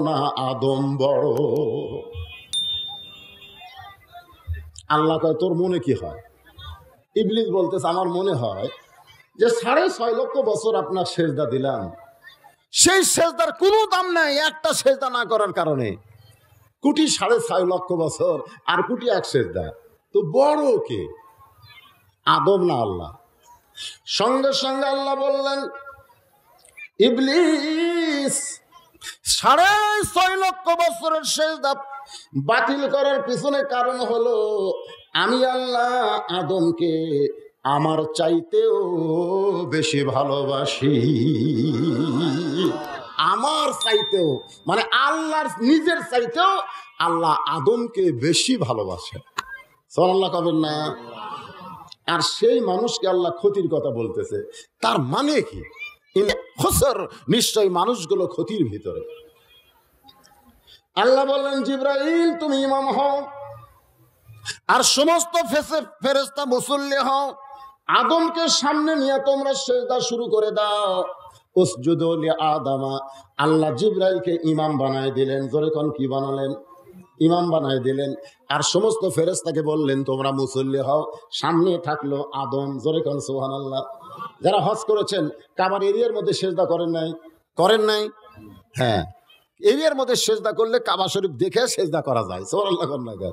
না আদম বড়? আল্লাহ কয় তোর মনে কি হয়? ইবলিস বলতেছে আমার মনে হয় যে 6.5 লক্ষ বছর আপনার সিজদা দিলাম, সেই সেজদার কোনো দাম নাই একটা সেজদা না করার কারণে। 6.5 বছর আর 1 সেজদা, তো বড় কে? আদম না আল্লাহ? সঙ্গে সঙ্গে আল্লাহ বললেন, ইবলিস 6.5 বছরের সেজদা বাতিল করার পিছনে কারণ হলো আমি আল্লাহ আদমকে আমার চাইতেও বেশি ভালোবাসি। আমার চাইতেও মানে আল্লাহর নিজের চাইতেও আল্লাহ আদমকে বেশি ভালোবাসে। সুবহানাল্লাহ কবেন না? আর সেই মানুষকে আল্লাহ ক্ষতির কথা বলতেছে, তার মানে কি? নিশ্চয় মানুষগুলো ক্ষতির ভিতরে। আল্লাহ বললেন, জিবরাইল তুমি ইমাম হও আর সমস্ত ফেরেশতা মুসল্লি হও, আদমকে সামনে নিয়ে তোমরা সিজদা শুরু করে দাও। উসজুদু লিআদামা, আল্লাহ জিবরাইলকে ইমাম বানায় দিলেন। জোরে কোন কি বানালেন? ইমাম বানায় দিলেন। আর সমস্ত ফেরেশতাকে বললেন তোমরা মুসল্লি হও, সামনে থাকলো আদম। জোরে কোন সুবহানাল্লাহ। যারা হজ করেছেন কাবার এরিয়ার মধ্যে সিজদা করেন নাই? করেন নাই? হ্যাঁ, এরিয়ার মধ্যে সিজদা করলে কাবা শরীফ দেখে সিজদা করা যায়। সুবহানাল্লাহ।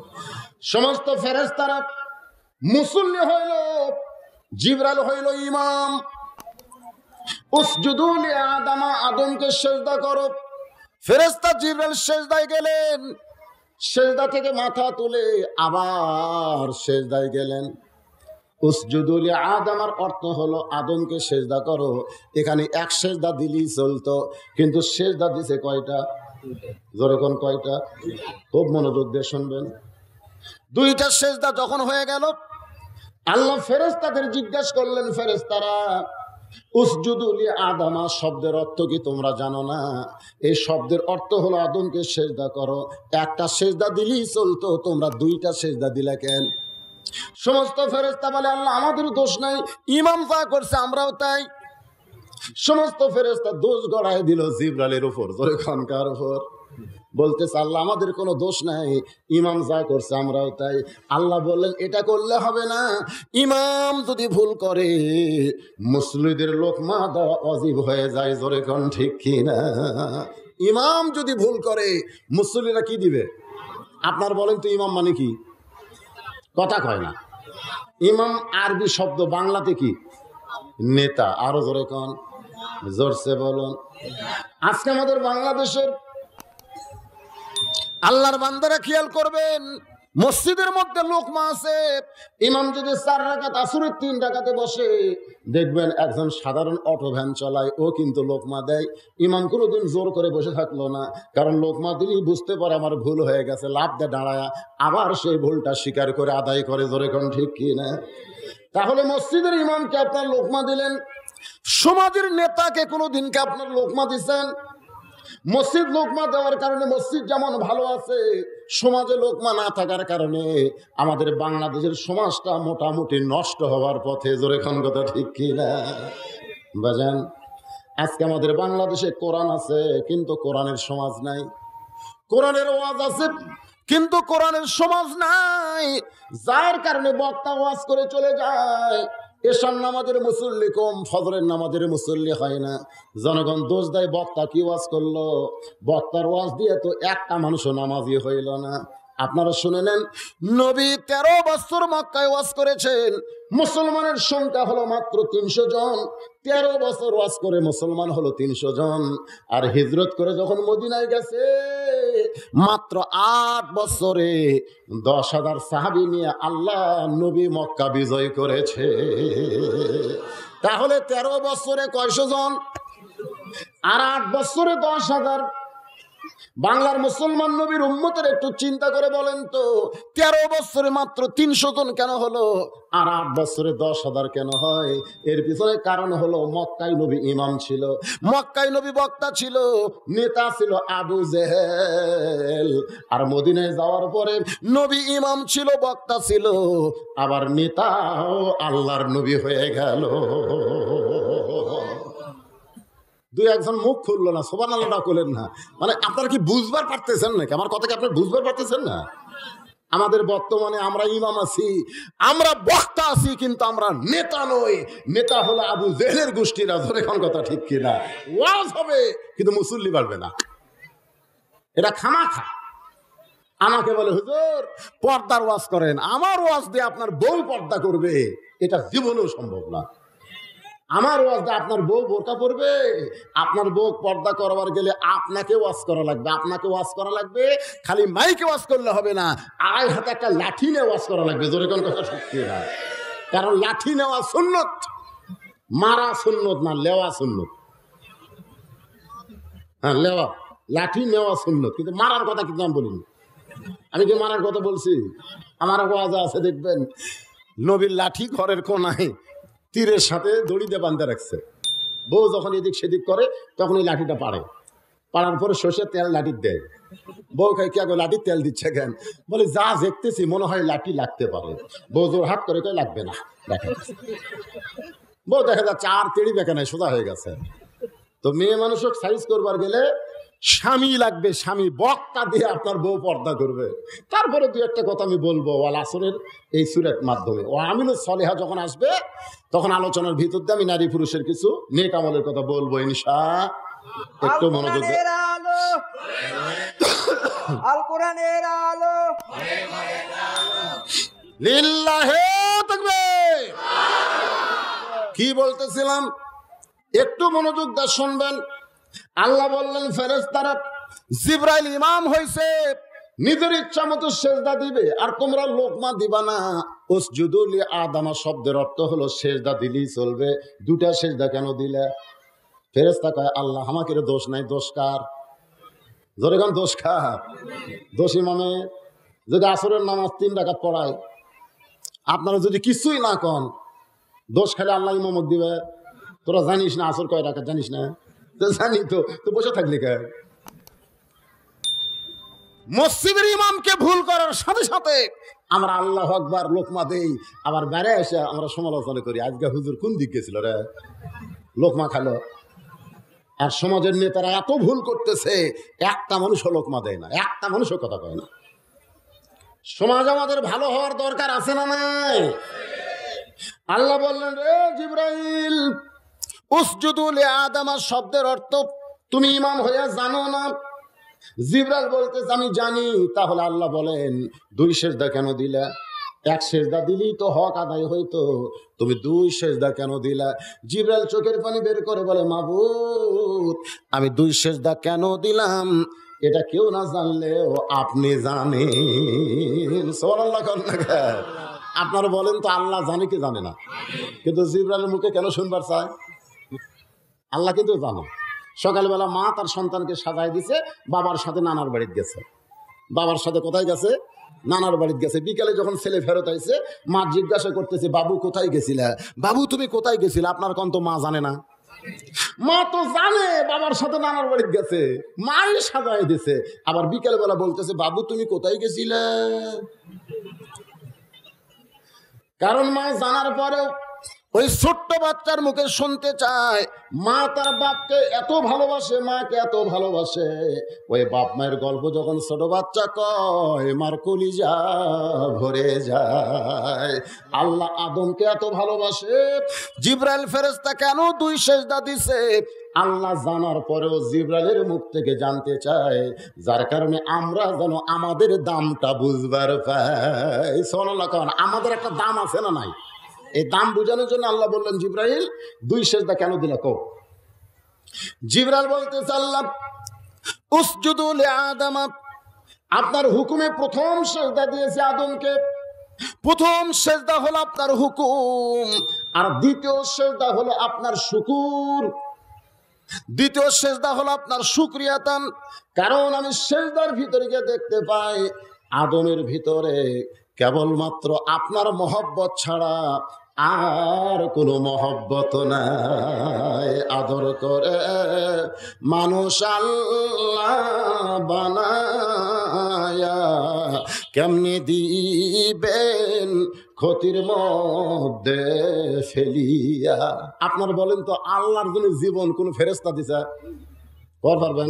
সমস্ত ফেরেশতারা মুসল্লি হইল, জিবরাইল হইল ইমাম। উসজুদু লিআদামা, আদমকে সিজদা করো। ফেরেশতা জিবরাইল সিজদায় গেলেন, সিজদা থেকে মাথা তুলে আবার সিজদায় গেলেন। উসজুদু লিআদামার অর্থ হলো আদমকে সিজদা করো। এখানে 1 সিজদা দিলেই চলতো, কিন্তু সিজদা দিছে কয়টা? জোরে কোন কয়টা? খুব মনোযোগ দিয়ে শুনবেন। 2টা সিজদা যখন হয়ে গেল, আল্লাহ ফেরেশতাদের জিজ্ঞাসা করলেন, ফেরেশতারা উসজুদু লিআদামা শব্দের অর্থ কি তোমরা জানো না? এই শব্দের অর্থ হলো আদমকে সিজদা করো। 1টা সিজদা দিলেই চলতো, তোমরা 2টা সিজদা দিলে কেন? সমস্ত ফেরেশতা বলে, আল্লাহ আমাদের দোষ নাই, ইমাম যা করছে আমরাও তাই। সমস্ত ফেরেশতা দোষ গড়ায় দিল জিবরাইলের উপর। জোরে কোন কার উপর? বলতেছে আল্লাহ আমাদের কোনো দোষ নাই, ইমাম যা করছে আমরাও তাই। আল্লাহ বললেন এটা করলে হবে না, ইমাম যদি ভুল করে মুসল্লিদের লোকমা দেওয়া অজীব হয়ে যায়। জোরে কোন ঠিক কি না? ইমাম যদি ভুল করে মুসল্লিরা কি দিবে? আপনার বলেন তো ইমাম মানে কি? কথা কয় না। ইমাম আরবি শব্দ, বাংলাতে কি? নেতা। আরো জোরে কোন, জোরসে বলুন। আজকে আমাদের বাংলাদেশের আল্লাহর বান্দারা খেয়াল করবেন, মসজিদের মধ্যে লোকমা আছে, ইমাম যদি 4 রাকাত আসরের 3 রাকাতে বসে, দেখবেন একজন সাধারণ অটো ভ্যান চালায়, ও কিন্তু লোকমা দেয়। ইমাম কোনোদিন জোর করে বসে থাকলো না, কারণ লোকমা দিলেই বুঝতে পারে আমার ভুল হয়ে গেছে, লাভ দিয়ে দাঁড়ায় আবার সেই ভুলটা স্বীকার করে আদায় করে। জোরে কোন ঠিক কি না? তাহলে মসজিদের ইমামকে আপনার লোকমা দিলেন, সমাজের নেতাকে কোনোদিনকে আপনার লোকমা দিচ্ছেন? মসজিদ লোকমা দেওয়ার কারণে মসজিদ যেমন ভালো আছে, সমাজে লোকমা না থাকার কারণে আমাদের বাংলাদেশের সমাজটা মোটামুটি নষ্ট হওয়ার পথে। জোরে কোন কথা ঠিক কি না? বাজান, আজকে আমাদের বাংলাদেশে কোরআন আছে কিন্তু কোরআনের সমাজ নাই, কোরআনের ওয়াজ আছে কিন্তু কোরআনের সমাজ নাই, যার কারণে বক্তা ওয়াজ করে চলে যায়, এশার নামাজের মুসল্লি কম, ফজরের নামাজের মুসল্লি হয় না। জনগণ দোষ দেয় বক্তা কি ওয়াজ করলো, বক্তার ওয়াজ দিয়ে তো একটা মানুষও নামাজি হইল না। আপনারা শুনে নেন, নবী 13 বছর মক্কায় ওয়াজ করেছেন, মুসলমানের সংখ্যা হলো মাত্র 300 জন। 13 বছর ওয়াজ করে মুসলমান হলো 300 জন। আর হিজরত করে যখন মদিনায় গেছে, মাত্র 8 বছরে 10,000 সাহাবী নিয়ে আল্লাহ নবী মক্কা বিজয় করেছে। তাহলে 13 বছরে কয়শো জন? আর 8 বছরে 10,000। বাংলার মুসলমান নবীর উম্মতের একটু চিন্তা করে বলেন তো, 13 বছরে মাত্র 300 জন কেন হলো, আর 8 বছরে 10,000 কেন হয়? এর পিছনে কারণ হলো মক্কায় নবী ইমাম ছিল, মক্কায় নবী বক্তা ছিল, নেতা ছিল আবু জেহেল। আর মদিনায় যাওয়ার পরে নবী ইমাম ছিল, বক্তা ছিল, আবার নেতাও আল্লাহর নবী হয়ে গেল। 2-1 মুখ খুললো না, সুবহানাল্লাহ করলেন না। মানে আপনারা কি বুঝবার পারতেছেন নাকি? আমার কথা কি আপনারা বুঝবার পারতেছেন না? আমাদের বর্তমানে আমরা ইমাম আছি, আমরা বক্তা আছি, কিন্তু আমরা নেতা নই। নেতা হলো আবু জেহেলের গোষ্ঠীরা। ধরে কোন কথা ঠিক কিনা? ওয়াজ হবে কিন্তু মুসল্লি বাড়বে না, এটা খামাখা। আমাকে বলে হুজুর পর্দার ওয়াজ করেন, আমার ওয়াজ দিয়ে আপনার বউ পর্দা করবে, এটা জীবনেও সম্ভব না। আমার ওয়াজ দিয়ে আপনার বউ বোরকা পরবে? আপনার বউ পর্দা করবার গেলে আপনাকে ওয়াজ করা লাগবে, আপনাকে ওয়াজ করা লাগবে। খালি মাইকে ওয়াজ করলে হবে না, আড়াই হাতে একটা লাঠি নিয়ে ওয়াজ করা লাগবে। জোরে কোন কথা সত্যি না? কারণ লাঠি নেওয়া সুন্নত, মারা সুন্নত না, লেওয়া সুন্নত। হ্যাঁ লেওয়া, লাঠি নেওয়া সুন্নত, কিন্তু মারার কথা কিন্তু আমি বলিনি। আমি কি মারার কথা বলছি? আমার ওয়াজ আছে দেখবেন, নবীর লাঠি ঘরের কোনায় তীরের সাথে দড়ি দিয়ে বাঁধতে রাখছে। বউ যখন এদিক সেদিক করে তখন এই লাঠিটা পাড়ে, পাড়ার পরে সর্ষের তেল লাঠির দেয়। বউ খাই কি আগে লাঠির তেল দিচ্ছে কেন? বলে যা দেখতেছি মনে হয় লাঠি লাগতে পারে। বউ জোর হাত করে কয় লাগবে না, দেখা যাচ্ছে। বউ দেখা যাচ্ছে আর তেড়ি দেখে নাই, সোজা হয়ে গেছে। তো মেয়ে মানুষক সাইজ করবার গেলে স্বামী লাগবে, স্বামী। বক্তা দিয়ে আপনার বউ পর্দা করবে। তারপরে দুই একটা কথা আমি বলবো ওয়াল আসরের এই সূরার মাধ্যমে। ও আমিনুস সলিহা যখন আসবে তখন আলোচনার ভিতর দিয়ে আমি নারী পুরুষের কিছু নেক আমলের কথা বলবো ইনশাআল্লাহ। একটু মনোযোগ দেন। আল কোরআনের আলো, লিল্লাহে তাকবীর। কি বলতেছিলাম? একটু মনোযোগ দিয়ে শুনবেন। আল্লাহ বললেন ফেরেশতারা, জিবরাইল ইমাম হইছে, নিজের ইচ্ছা মতো সেজদা দিবে, আর তোমরা লোকমা দিবা না। উসজুদু লি আদম শব্দের অর্থ হলো সেজদা দিলেই চলবে। দুটা সেজদা কেন দিলে? ফেরেশতা কয় আল্লাহ আমাকে দোষ নাই, দোষ কার? জোরে গান, দোষ কার? দোষ ইমামে। যদি আসরের নামাজ 3 রাকাত পড়ায়, আপনারা যদি কিছুই না কন, দোষ খেলে আল্লাহ ইমামত দিবে? তোরা জানিস না আসর কয় রাকাত? জানিস না? জানি তো, তো বসে থাকলি কে? মসজিদের ইমামকে ভুল করার সাথে সাথে আমরা আল্লাহু আকবার লোকমা দেই, আবার বাইরে এসে আমরা সমালোচনা করি, আজকে হুজুর কোন দিক গেছিল রে, লোকমা খালো। আর সমাজের নেতারা এত ভুল করতেছে, একটা মানুষও লোকমা দেয় না, একটা মানুষও কথা কয় না। সমাজ আমাদের ভালো হওয়ার দরকার আছে না নাই? আল্লাহ বললেন রে জিবরাইল, উসজুদু লি আদম শব্দের অর্থ তুমি ইমাম হয়ে জানো না? জিবরাইল বলতেছে আমি জানি। তাহলে আল্লাহ বলেন 2 সেজদা কেন দিলা? 1 সেজদা দিলেই তো হক আদায় হইতো, তুমি 2 সেজদা কেন দিলা? জিবরাইল চোখের পানি বের করে বলে মাবুদ, আমি 2 সেজদা কেন দিলাম এটা কেউ না জানলেও আপনি জানেন। সুবহানাল্লাহ। আপনারা বলেন তো আল্লাহ জানে কি জানে না? কিন্তু জিবরাইলের মুখে কেন শুনবার চায়? আল্লাহ কিন্তু জানে। সকালবেলা মা তার সন্তানকে সাজায় দিছে, বাবার সাথে নানার বাড়িতে গেছে। বাবার সাথে কোথায় গেছে? নানার বাড়িতে গেছে। বিকালে যখন ছেলে ফেরত আইছে, মা জিজ্ঞাসা করতেছে বাবু কোথায় গেছিলা? বাবু তুমি কোথায় গেছিলা? আপনার কোন তো মা জানে না? মা তো জানে বাবার সাথে নানার বাড়িতে গেছে, মাই সাজায় দিছে। আবার বিকাল বেলা বলতেছে বাবু তুমি কোথায় গেছিলে? কারণ মা জানার পরেও ওই ছোট্ট বাচ্চার মুখে শুনতে চায় মা তার বাপকে এত ভালোবাসে, মাকে এত ভালোবাসে। ওই বাপ মায়ের গল্প যখন ছোট বাচ্চা কয় মার কলিজা ভরে যায়। আল্লাহ আদমকে এত ভালোবাসে, জিবরাইল ফেরেশতা কেন 2 সেজদা দিছে আল্লাহ জানার পরেও জিবরাইলের মুখ থেকে জানতে চায়, যার কারণে আমরা যেন আমাদের দামটা বুঝবার পাই। সুবহানাল্লাহ। কারণ আমাদের একটা দাম আছে না নাই? এই দাম বোঝানোর জন্য আল্লাহ বললেন জিবরাইল 2 সেজদা কেন দিলা কও? জিবরাইল বলতেছে আল্লাহ উসজুদু লি আদম, আপনার হুকুমে প্রথম সেজদা দিয়েছে আদমকে। প্রথম সেজদা হলো আপনার হুকুম, আর দ্বিতীয় সেজদা হলো আপনার শুকুর। দ্বিতীয় সেজদা হলো আপনার শুকরিয়াতান। কারণ আমি সেজদার ভিতরে গিয়ে দেখতে পাই আদমের ভিতরে কেবলমাত্র আপনার মহব্বত ছাড়া আর কোনো মহব্বত নাই। আদর করে মানুষ আল্লাহ বানায়া কেমনে দিবেন ক্ষতির মধ্যে ফেলিয়া। আপনার বলেন তো আল্লাহর জন্য জীবন কোন ফেরেশতা দিছে? কর পারবেন?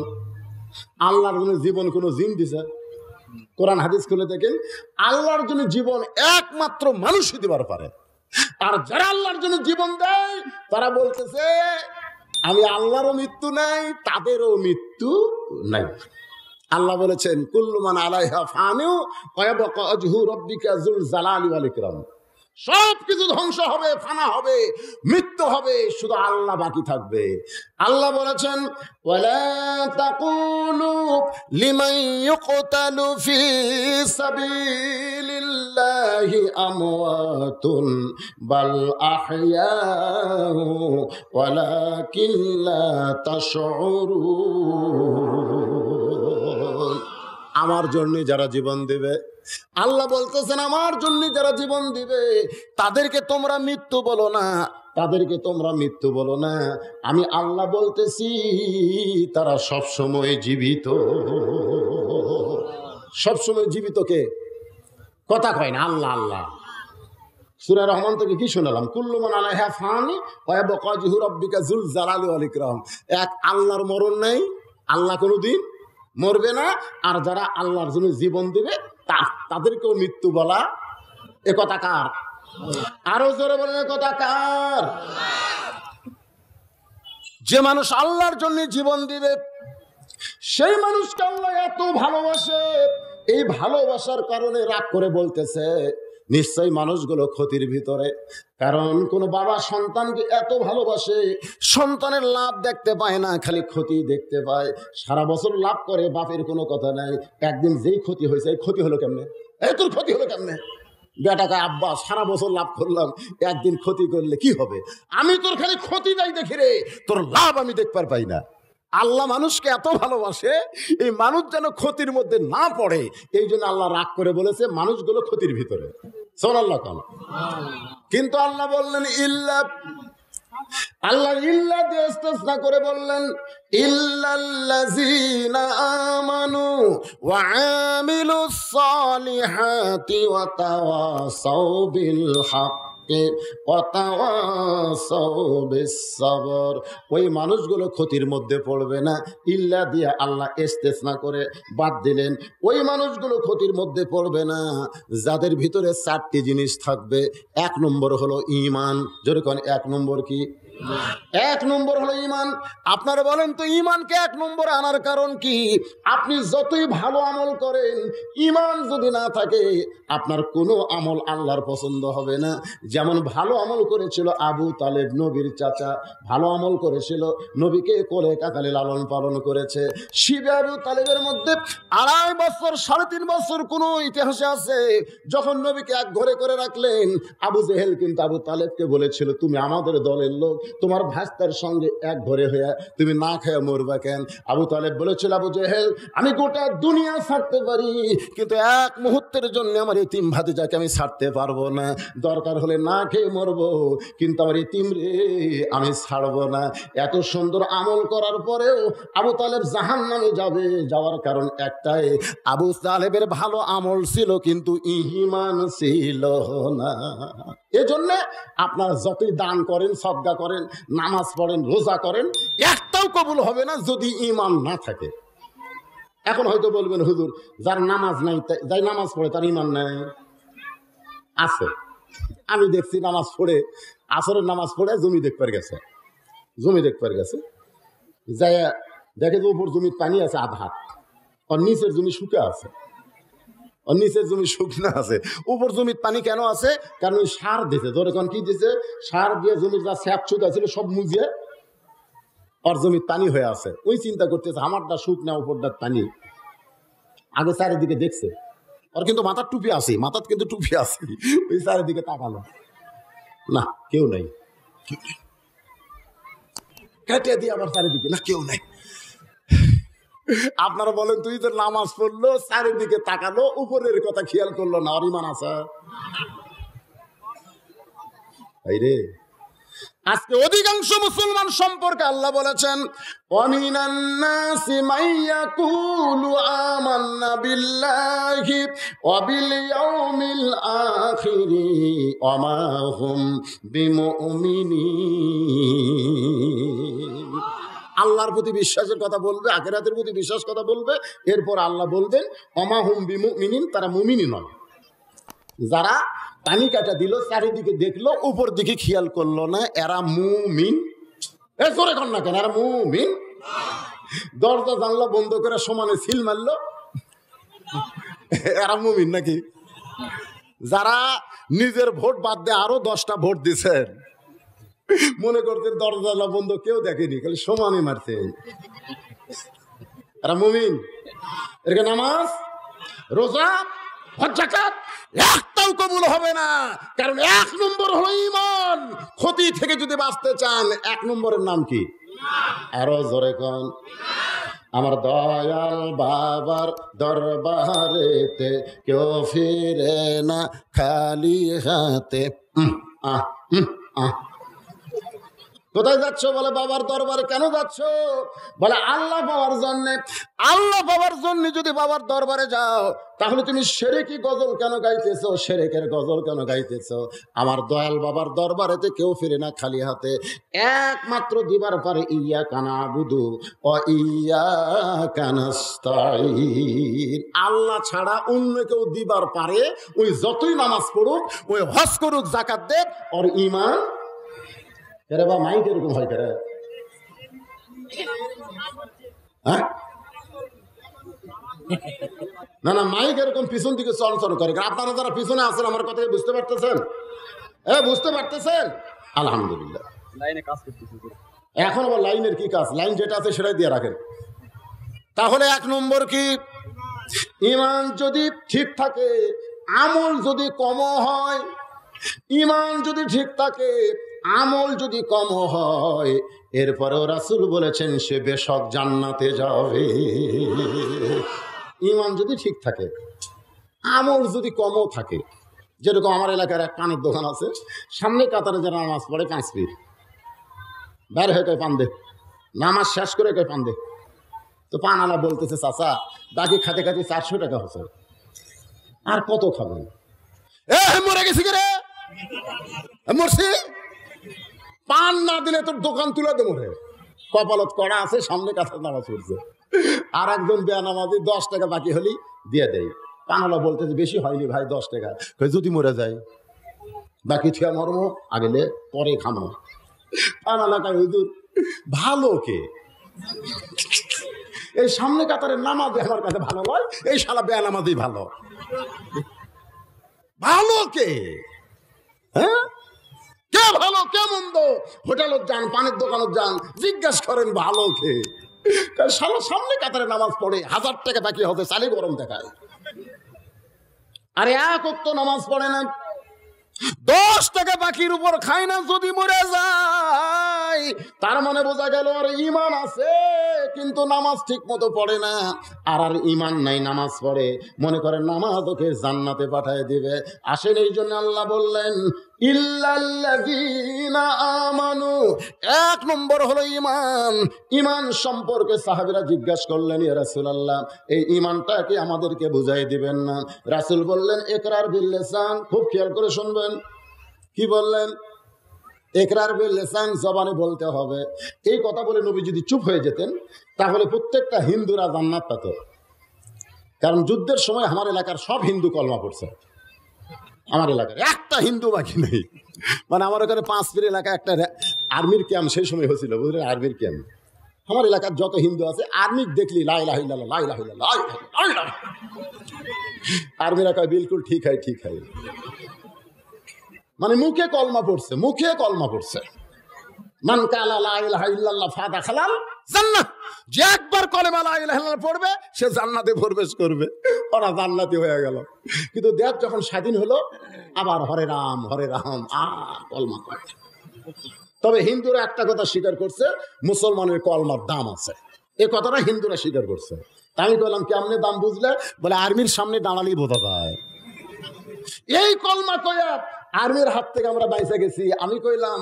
আল্লাহর জন্য জীবন কোন জিন দিছে? কোরআন হাদিস খুলে দেখেন, আল্লাহর জন্য জীবন একমাত্র মানুষই দিবার পারে। আর যারা আল্লাহর জন্য জীবন দেয় তারা বলতেছে আমি আল্লাহরও মৃত্যু নাই, তাদেরও মৃত্যু নাই। আল্লাহ বলেছেন কুল্লু মান আলাইহা ফানিউ ওয়া ইয়াবকা ওয়াজহু রাব্বিকা যুল জালালি ওয়াল ইকরাম। সব কিছু ধ্বংস হবে, ফানা হবে, মৃত্যু হবে, শুধু আল্লাহ বাকি থাকবে। আল্লাহ বলেছেন ওয়ালা তাকুলু লিমান ইউকতালু ফি সাবিলিল্লাহি আমওয়াতুন বাল আহইয়াউ ওয়ালাকিন লা তাশউরুন। আমার জন্য যারা জীবন দিবে, আল্লাহ বলতেছেন আমার জন্য যারা জীবন দিবে তাদেরকে তোমরা মৃত্যু বলো না, তাদেরকে তোমরা মৃত্যু বলো না। আমি আল্লাহ বলতেছি তারা সবসময় জীবিত। সবসময় জীবিত কে? কথা কয় না, আল্লাহ। আল্লাহ সূরা রহমান থেকে কি শোনালাম? কুল্লু মান আলাইহা ফানি ওয়া ইয়াবকা ওয়াজহু রাব্বিকা যুল জালালি ওয়াল ইকরাম। এক আল্লাহর মরণ নাই, আল্লাহ কোনোদিন মরবে না। আর যারা আল্লাহর জন্য জীবন দিবে তাদেরকেও মৃত্যু বলা। এ কথা কার? আরো জোরে বলেন, এ কথা কার? যে মানুষ আল্লাহর জন্য জীবন দিবে সেই মানুষকে আল্লাহ এত ভালোবাসে, এই ভালোবাসার কারণে রাগ করে বলতেছে নিশ্চয়ই মানুষগুলো ক্ষতির ভিতরে। কারণ কোন বাবা সন্তানকে এত ভালোবাসে, সন্তানের লাভ দেখতে পায় না, খালি ক্ষতি দেখতে পায়। সারা বছর লাভ করে, বাপের কোনো কথা নাই। একদিন যেই ক্ষতি হয়েছে, এই ক্ষতি হলো কেমনে, এই তোর ক্ষতি হলো কেমনে? বেটাকে আব্বা সারা বছর লাভ করলাম, একদিন ক্ষতি করলে কি হবে? আমি তোর খালি ক্ষতি নাই দেখি রে, তোর লাভ আমি দেখবার পাই না। আল্লাহ মানুষকে এত ভালোবাসে, এই মানুষ যেন ক্ষতির মধ্যে না পড়ে, এই জন্য আল্লাহ রাগ করে বলেছে মানুষগুলো ক্ষতির ভিতরে। সুবহানাল্লাহ। কিন্তু আল্লাহ বললেন ইল্লা, আল্লাহ ইল্লা দিয়ে ইস্তিসনা করে বললেন ইল্লাল্লাযীনা আমানু ওয়া আমিলুস সালিহাতি ওয়া তাওয়াসাউ বিল হাক্কি ওয়া তাওয়াসাউ বিস সাবর। ওই মানুষগুলো ক্ষতির মধ্যে পড়বে না। ইল্লা দিয়ে আল্লাহ ইস্তিসনা করে বাদ দিলেন। ওই মানুষগুলো ক্ষতির মধ্যে পড়বে না যাদের ভিতরে 4টি জিনিস থাকবে। 1 নম্বর হলো ঈমান। জোরে কোন 1 নম্বর কি? 1 নম্বর হলো ঈমান। আপনারা বলেন তো ঈমানকে 1 নম্বরে আনার কারণ কি? আপনি যতই ভালো আমল করেন, ঈমান যদি না থাকে আপনার কোনো আমল আল্লাহর পছন্দ হবে না। যেমন ভালো আমল করেছিল আবু তালেব, নবীর চাচা, ভালো আমল করেছিল, নবীকে কোলে কাকালে লালন পালন করেছে। শিবে আবু তালেবের মধ্যে 2.5 বছর 3.5 বছর কোনো ইতিহাসে আছে যখন নবীকে এক ঘরে করে রাখলেন, আবু জেহেল কিন্তু আবু তালেবকে বলেছিল তুমি আমাদের দলের লোক, তোমার ভাস্তার সঙ্গে এক ঘরে হয়ে তুমি না খেয়ে মরবা কেন? আবু তালেব বলেছিল আবু জেহেল আমি গোটা দুনিয়া ছাড়তে পারি, কিন্তু এক মুহূর্তের জন্য আমার এতিম ভাতিজাকে আমি ছাড়তে পারবো না। দরকার হলে না খেয়ে মরবো, কিন্তু আমার এতিম রে আমি ছাড়বো না। এত সুন্দর আমল করার পরেও আবু তালেব জাহান্নামে যাবে। যাওয়ার কারণ একটাই, আবু তালেবের ভালো আমল ছিল কিন্তু ঈমান ছিল না। এজন্য আপনারা যতই দান করেন, সদকা করেন, নামাজ পড়েন, রোজা করেন, একটাও কবুল হবে না যদি ঈমান না থাকে। এখন হয়তো বলবেন হুজুর যার নামাজ নাই, যাই নামাজ পড়ে তার ঈমান নাই। আছে, আমি দেখছি নামাজ পড়ে, আসরের নামাজ পড়ে জমি দেখবার গেছে, জমি দেখবার গেছে, যাই দেখে যে উপর জমির পানি আছে আধ হাত, আর নিচের জমি শুকে আছে, আর নিচের জমি শুকনো আছে। উপর জমির পানি কেন আছে? কারণ ওই সার দিছে। ধরে কোন কি দিছে? সার দিয়ে জমির যা স্যাপ ছুটা ছিল সব মুজিয়ে আর জমির পানি হয়ে আছে। ওই চিন্তা করতেছে আমারটা শুকনা, উপরটার পানি। আগে চারিদিকে দেখছে, আর কিন্তু মাথার টুপি আছে, মাথার কিন্তু টুপি আছে। ওই চারিদিকে তাকালো, না কেউ নাই, কেউ নাই। কেটে দিয়ে আবার চারিদিকে, না কেউ নাই। আপনারা বলেন তুই তো নামাজ পড়লো, চারিদিকে তাকালো, উপরের কথা খেয়াল করলো না, আর ঈমান আছে? রে আজকে অধিকাংশ মুসলমান সম্পর্কে আল্লাহ বলেছেন ওয়ামিনান নাসি মাইয়াকুলু আমান্না বিল্লাহি ওয়া বিল ইয়াউমিল আখিরি ওয়া মা হুম বিমুমিনিন। আল্লাহর প্রতি বিশ্বাসের কথা বলবে, আখিরাতের প্রতি বিশ্বাস কথা বলবে। এরপর আল্লাহ বলবেন ওমা হুম বিমুমিনিন, তারা মুমিনই নয়। যারা পানি কাটা দিল, চারিদিকে দেখলো, উপর দিকে খেয়াল করলো না, এরা মুমিন। এ জোরে কর না কেন, এরা মুমিন। দরজা জানলা বন্ধ করে সমানে সিল মারলো, এরা মুমিন নাকি? যারা নিজের ভোট বাদ দিয়ে আরো 10টা ভোট দিচ্ছেন, মনে করছেন দরজা জানলা বন্ধ, কেউ দেখেনি, খালি সমানে মারছেন, এরা মুমিন। এর নামাজ, রোজা, হজ, যাকাত একটাও কবুল হবে না, কারণ 1 নম্বর হলো ঈমান। ক্ষতি থেকে যদি বাঁচতে চান, 1 নম্বরের নাম কি? আরো জোরে কোন। আমার দয়াল বাবার দরবারেতে কেউ ফিরে না খালি হাতে। কোথায় যাচ্ছ? বলে বাবার দরবারে। কেন যাচ্ছ? বলে আল্লাহ পাওয়ার জন্যে। আল্লাহ পাওয়ার জন্য যদি বাবার দরবারে যাও, তাহলে তুমি শিরকি গজল কেন গাইতেছো? শিরকের গজল কেন গাইতেছো? আমার দয়াল বাবার দরবারেতে কেউ ফিরে না খালি হাতে। একমাত্র দিবার পারে ইয়াকা নাবুদু ওয়া ইয়াকা নাস্তাঈন। আল্লাহ ছাড়া অন্য কেউ দিবার পারে, ওই যতই নামাজ পড়ুক, ওই হজ করুক, যাকাত দেখ, ওর ঈমান। কেরে বা মাইক এরকম হয় কেরে? হ্যাঁ, না না, মাইক এরকম পিছন দিকে চলচল করে। আপনারা যারা পিছনে আছেন আমার কথা বুঝতে পারতেছেন? বুঝতে পারতেছেন? আলহামদুলিল্লাহ। এখন আবার লাইনের কি কাজ? লাইন যেটা আছে সেটাই দিয়ে রাখেন। তাহলে 1 নম্বর কি? ঈমান যদি ঠিক থাকে, আমল যদি কম হয়। ঈমান যদি ঠিক থাকে, আমল যদি কম হয়, এরপরেও রাসূল বলেছেন সে বেশক জান্নাতে যাবে। ঈমান যদি ঠিক থাকে, আমল যদি কমও থাকে। যেরকম আমার এলাকার এক পানের দোকান আছে, সামনে কাতারে যারা নামাজ পড়ে 5 ফিট বের হয়ে কয় পান দে, নামাজ শেষ করে কয় পান দে। তো পানালা বলতেছে চাচা বাকি খাতে খাতে 400 টাকা হচ্ছে, আর কত খাবেন? মরে গেছি রে, মরছি, পান না দিলে তোর দোকান তুলে দেবো রে। কপালত কড়া আছে, সামনে কাছে নামাজ পড়ছে। আর একজন বেয়ানামাজি 10 টাকা বাকি হলি দিয়ে দেয়। পানালা বলতেছে বেশি হয়নি ভাই, 10 টাকা। যদি মরে যায় বাকি ছুয়া মরমো, আগেলে পরে খামো। পানালা কয় হুজুর ভালো কে? এই সামনে কাতারের নামাজে আমার কাছে ভালো নয়, এই শালা বেয়ানামাজি ভালো। ভালো কে? হ্যাঁ, কে ভালো কে মন্দ? হোটেলত যান, পানের দোকানত যান, জিজ্ঞাসা করেন ভালো কে? শালা সামনে কাতারে নামাজ পড়ে, 1000 টাকা বাকি হবে, চালে গরম দেখায়। আরে 1 ওয়াক্ত নামাজ পড়ে না, 10 টাকা বাকির উপর খায় না, যদি মরে যায় তার মানে বোঝা গেল আর ঈমান আছে, কিন্তু নামাজ ঠিক মতো পড়ে না। আর ঈমান নাই, নামাজ পড়ে, মনে করেন নামাজ ওকে জান্নাতে পাঠিয়ে দিবে। আসেন, এই জন্য আল্লাহ বললেন ইল্লাল্লাযীনা আমানু। 1 নম্বর হলো ঈমান। ঈমান সম্পর্কে সাহাবীরা জিজ্ঞাসা করলেন ইয়া রাসূলুল্লাহ, এই ঈমানটাকে আমাদেরকে বুঝাই দিবেন না? রাসূল বললেন ইকরার বিল লিসান। খুব খেয়াল করে শুনবেন, কি বললেন? ইকরার বিল লিসান, জবানে বলতে হবে। এই কথা বলে নবী যদি চুপ হয়ে যেতেন, তাহলে প্রত্যেকটা হিন্দুরা জান্নাত পেত। কারণ যুদ্ধের সময় আমার এলাকার সব হিন্দু কলমা পড়ছে। আমার এলাকার একটা হিন্দু বাকি নেই। মানে আমার ওখানে 5 ফিট এলাকা একটা আর্মির ক্যাম্প সেই সময় হয়েছিল, বুঝলেন? আর্মির ক্যাম্প। আমার এলাকার যত হিন্দু আছে, আর্মি দেখলি লা ইলাহা ইল্লাল্লাহ, লা ইলাহা ইল্লাল্লাহ, লা ইলাহা ইল্লাল্লাহ। আর্মিরা কয় বিলকুল ঠিক হয়, ঠিক হয়। মানে মুখে কলমা পড়ছে, মুখে কলমা পড়ছে। মান কালা লা ইলাহা ইল্লাল্লাহ ফাদাখালাল জান্নাহ। যে একবার কলেমা লা ইলাহা ইল্লাল্লাহ পড়বে সে জান্নাতে প্রবেশ করবে। ওরা জান্নাতি হয়ে গেল। কিন্তু দেশ যখন স্বাধীন হলো, আবার হরে রাম কলমা পড়ে। তবে হিন্দুরা একটা কথা স্বীকার করছে, মুসলমানের কলমার দাম আছে। এই কথাটা হিন্দুরা স্বীকার করছে। আমি বললাম কেমনে দাম বুঝলে? বলে আর্মির সামনে দাঁড়ালেই বোঝা যায়। এই কলমা কয়া আর্মির হাত থেকে আমরা বাইসে গেছি। আমি কইলাম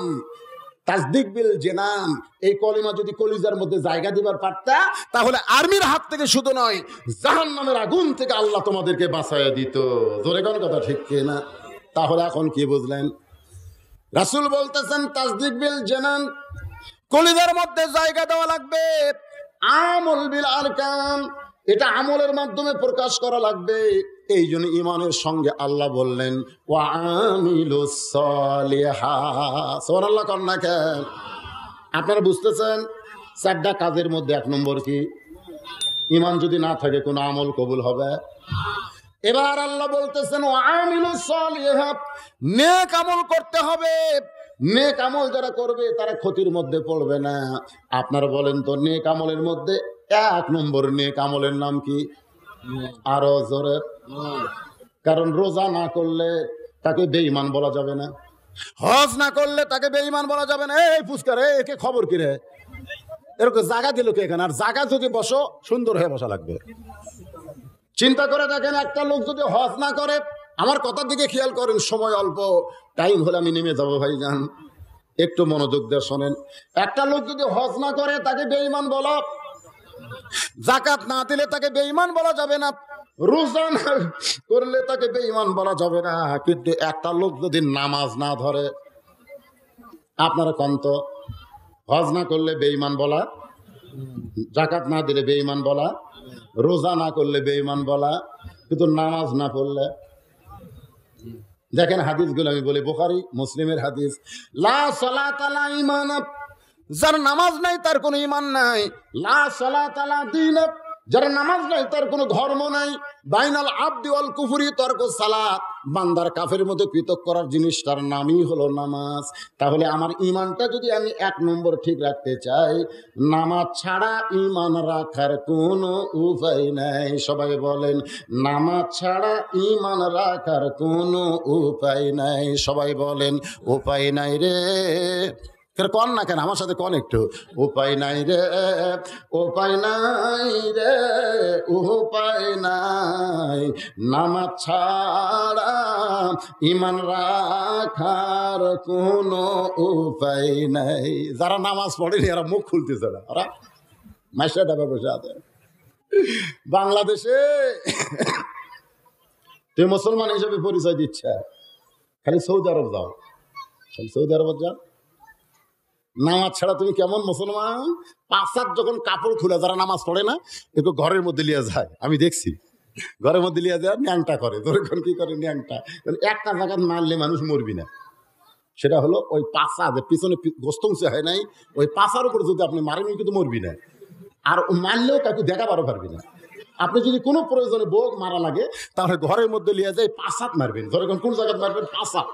তাসদিক বিল জেনান, এই কলিমা যদি কলিজার মধ্যে জায়গা দিবার পারতা, তাহলে আর্মির হাত থেকে শুধু নয়, জাহান্নামের আগুন থেকে আল্লাহ তোমাদেরকে বাঁচাইয়া দিত। জোরে কোন কথা ঠিক না? তাহলে এখন কি বুঝলেন? রাসূল বলতেছেন তাসদিক বিল জেনান, কলিজার মধ্যে জায়গা দেওয়া লাগবে। আমল বিল আরকান, এটা আমলের মাধ্যমে প্রকাশ করা লাগবে। এই জন্য ইমানের সঙ্গে আল্লাহ বললেন ওয়া আমিলুস সলিহাত। সুবহানাল্লাহ কন্যা কেন? আপনারা বুঝতেছেন? চারটা কাজের মধ্যে এক নম্বর কি? ইমান যদি না থাকে কোনো আমল কবুল হবে? এবার আল্লাহ বলতেছেন ওয়া আমিলুস সলিহাত, নেক আমল করতে হবে। নেক আমল যারা করবে তারা ক্ষতির মধ্যে পড়বে না। আপনারা বলেন তো নেক আমলের মধ্যে এক নম্বর নেক আমলের নাম কি? আরো জোরে। কারণ রোজা না করলে তাকে বেঈমান বলা যাবে না, হজ না করলে তাকে বেঈমান বলা যাবে না। এই পুস্কার একে খবর কি রে, এরকম জায়গা দিল কে এখানে? আর জায়গা যদি বসো সুন্দর হয়ে বসা লাগবে। চিন্তা করে দেখেন, একটা লোক যদি হজ না করে, আমার কথার দিকে খেয়াল করেন, সময় অল্প, টাইম হলে আমি নেমে যাবো ভাইজান, একটু মনোযোগ দিয়ে শোনেন। একটা লোক যদি হজ না করে তাকে বেঈমান বলা, যাকাত না দিলে তাকে বেঈমান বলা যাবে না, রোজা না করলে তাকে বেঈমান বলা যাবে না। কিন্তু একটা লোক যদি নামাজ না ধরে, আপনারা কন্ত হজ না করলে বেঈমান বলা, যাকাত না দিলে বেঈমান বলা, রোজা না করলে বেঈমান বলা, কিন্তু নামাজ না পড়লে। দেখেন হাদিসগুলো আমি বলি, বুখারী মুসলিমের হাদিস, লা সালাতা লা ঈমান, যার নামাজ নাই তার কোনো ঈমান নাই। লা সালাতা লা দীন, যার নামাজ নাই তার কোনো ধর্ম নাই। বাইনাল আবদি ওয়াল কুফরি তরকু সালাত, বান্দার কাফের মধ্যে পৃথক করার জিনিসটার নামই হলো নামাজ। তাহলে আমার ঈমানটা যদি আমি এক নম্বর ঠিক রাখতে চাই, নামাজ ছাড়া ঈমান রাখার কোনো উপায় নাই। সবাই বলেন নামাজ ছাড়া ঈমান রাখার কোনো উপায় নাই। সবাই বলেন উপায় নাই রে। কন না কেন, আমার সাথে কন একটু, উপায় নাই রে, উপায় নাই রে, উপায় নাই, নামাজ ছাড়া ঈমান রাখার কোনো উপায় নাই। যারা নামাজ পড়েনি এরা মুখ খুলতেছে না, ওরা মাসা ডাবা বসে আছে। বাংলাদেশে তুই মুসলমান হিসেবে পরিচয় দিচ্ছে, খালি সৌদি আরব যাও, খালি সৌদি আরব যাও, নামাজ ছাড়া তুমি কেমন মুসলমান? পাঁচাত যখন কাপড় খুলে যারা নামাজ পড়ে না, একটু ঘরের মধ্যে লিয়ে যায়, আমি দেখছি ঘরের মধ্যে লিয়ে যায়, ন্যাংটা করে, ধরেখন কি করে ন্যাংটা। একটা জায়গায় মারলে মানুষ মরবি না, সেটা হলো ওই পাঁচা যে পিছনে গোস্ত উঁচে হয় নাই, ওই পাঁচার উপর যদি আপনি মারেন কিন্তু মরবি না, আর মারলেও কাউকে দেখাবারও পারবি না। আপনি যদি কোনো প্রয়োজনে বোক মারা লাগে তাহলে ঘরের মধ্যে লিয়ে যায় পাঁচাত মারবেন, ধরেখন কোন জায়গায় মারবেন? পাঁচাত,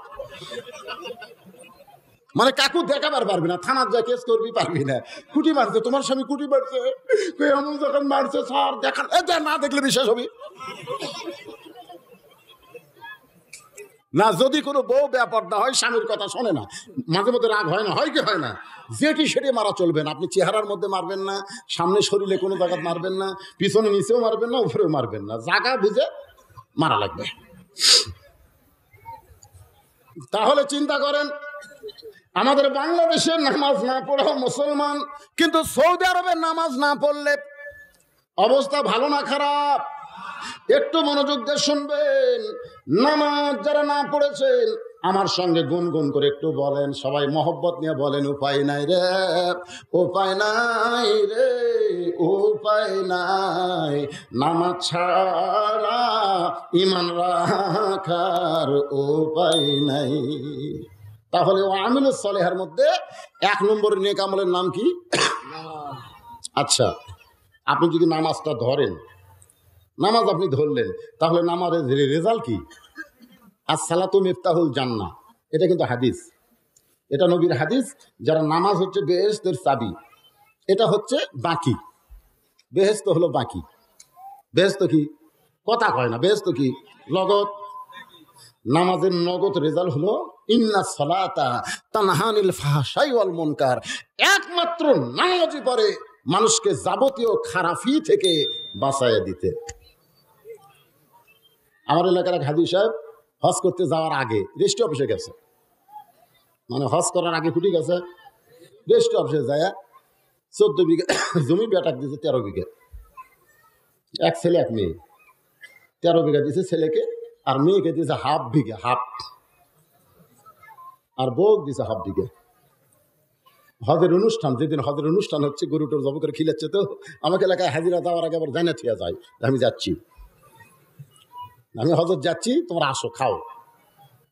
মানে কাকু দেখাবার পারবি না, থানার যা কেস করবি পারবি না। কুটি মারছে, তোমার স্বামী কুটি মারছে, এমন যখন মারছে স্যার দেখা না দেখলে বিশ্বাস হবি না। যদি কোনো বউ ব্যাপারটা হয়, স্বামীর কথা শোনে না, মাঝে মধ্যে রাগ হয় না, হয় কি হয় না, যেটি সেটি মারা চলবে না। আপনি চেহারার মধ্যে মারবেন না, সামনে শরীরে কোনো জায়গায় মারবেন না, পিছনে নিচেও মারবেন না, উপরেও মারবেন না, জায়গা বুঝে মারা লাগবে। তাহলে চিন্তা করেন, আমাদের বাংলাদেশের নামাজ না পড়াও মুসলমান, কিন্তু সৌদি আরবের নামাজ না পড়লে অবস্থা ভালো না খারাপ? একটু মনোযোগ দিয়ে শুনবেন। নামাজ যারা না পড়েছেন আমার সঙ্গে গুনগুন করে একটু বলেন, সবাই মহব্বত নিয়ে বলেন, উপায় নাই রে, উপায় নাই রে, উপায় নাই, নামাজ ছাড়া ঈমান রাখার উপায় নাই। তাহলে ও আমিলুস সলিহার মধ্যে এক নম্বর নেক আমলের নাম কি? আচ্ছা, আপনি যদি নামাজটা ধরেন, নামাজ আপনি ধরলেন, তাহলে নামাজের রেজাল্ট কি? আসসালাতু মিফতাহুল জান্নাহ, এটা কিন্তু হাদিস, এটা নবীর হাদিস। যারা নামাজ হচ্ছে বেহেশতের চাবি, এটা হচ্ছে বাকি, বেহেশত হলো বাকি। বেহেশত কি? কথা কয় না, বেহেশত কি? লগত। নামাজের নগদ রেজাল্ট হলো ইন্নাস সালাতা তানহা আনিল ফাহশাই ওয়াল মুনকার। একমাত্র নামাজই পারে মানুষকে যাবতীয় খারাপি থেকে বাঁচাইয়া দিতে। আমার এলাকার এক হাজী সাহেব হজ করতে যাওয়ার আগে রেজিস্ট্রি অফিসে গেছে, মানে হজ করার আগে ছুটি গেছে, রেজিস্ট্রি অফিসে যায় 14 বিঘা জমি বেটাক দিয়েছে, 13 বিঘা, এক ছেলে এক মেয়ে, 13 বিঘা দিয়েছে ছেলেকে, আর মেয়েকে দিয়েছে হাফ বিঘা, হাফ, আর বউ দিয়েছে হাফ বিঘা। হজের অনুষ্ঠান, যেদিন হজের অনুষ্ঠান হচ্ছে, গরুটোর জব করে খিলাচ্ছে, তো আমাকে এলাকায় হাজিরা দেওয়ার আগে আবার জানা থিয়া যায় আমি যাচ্ছি, আমি হজর যাচ্ছি, তোমরা আসো খাও।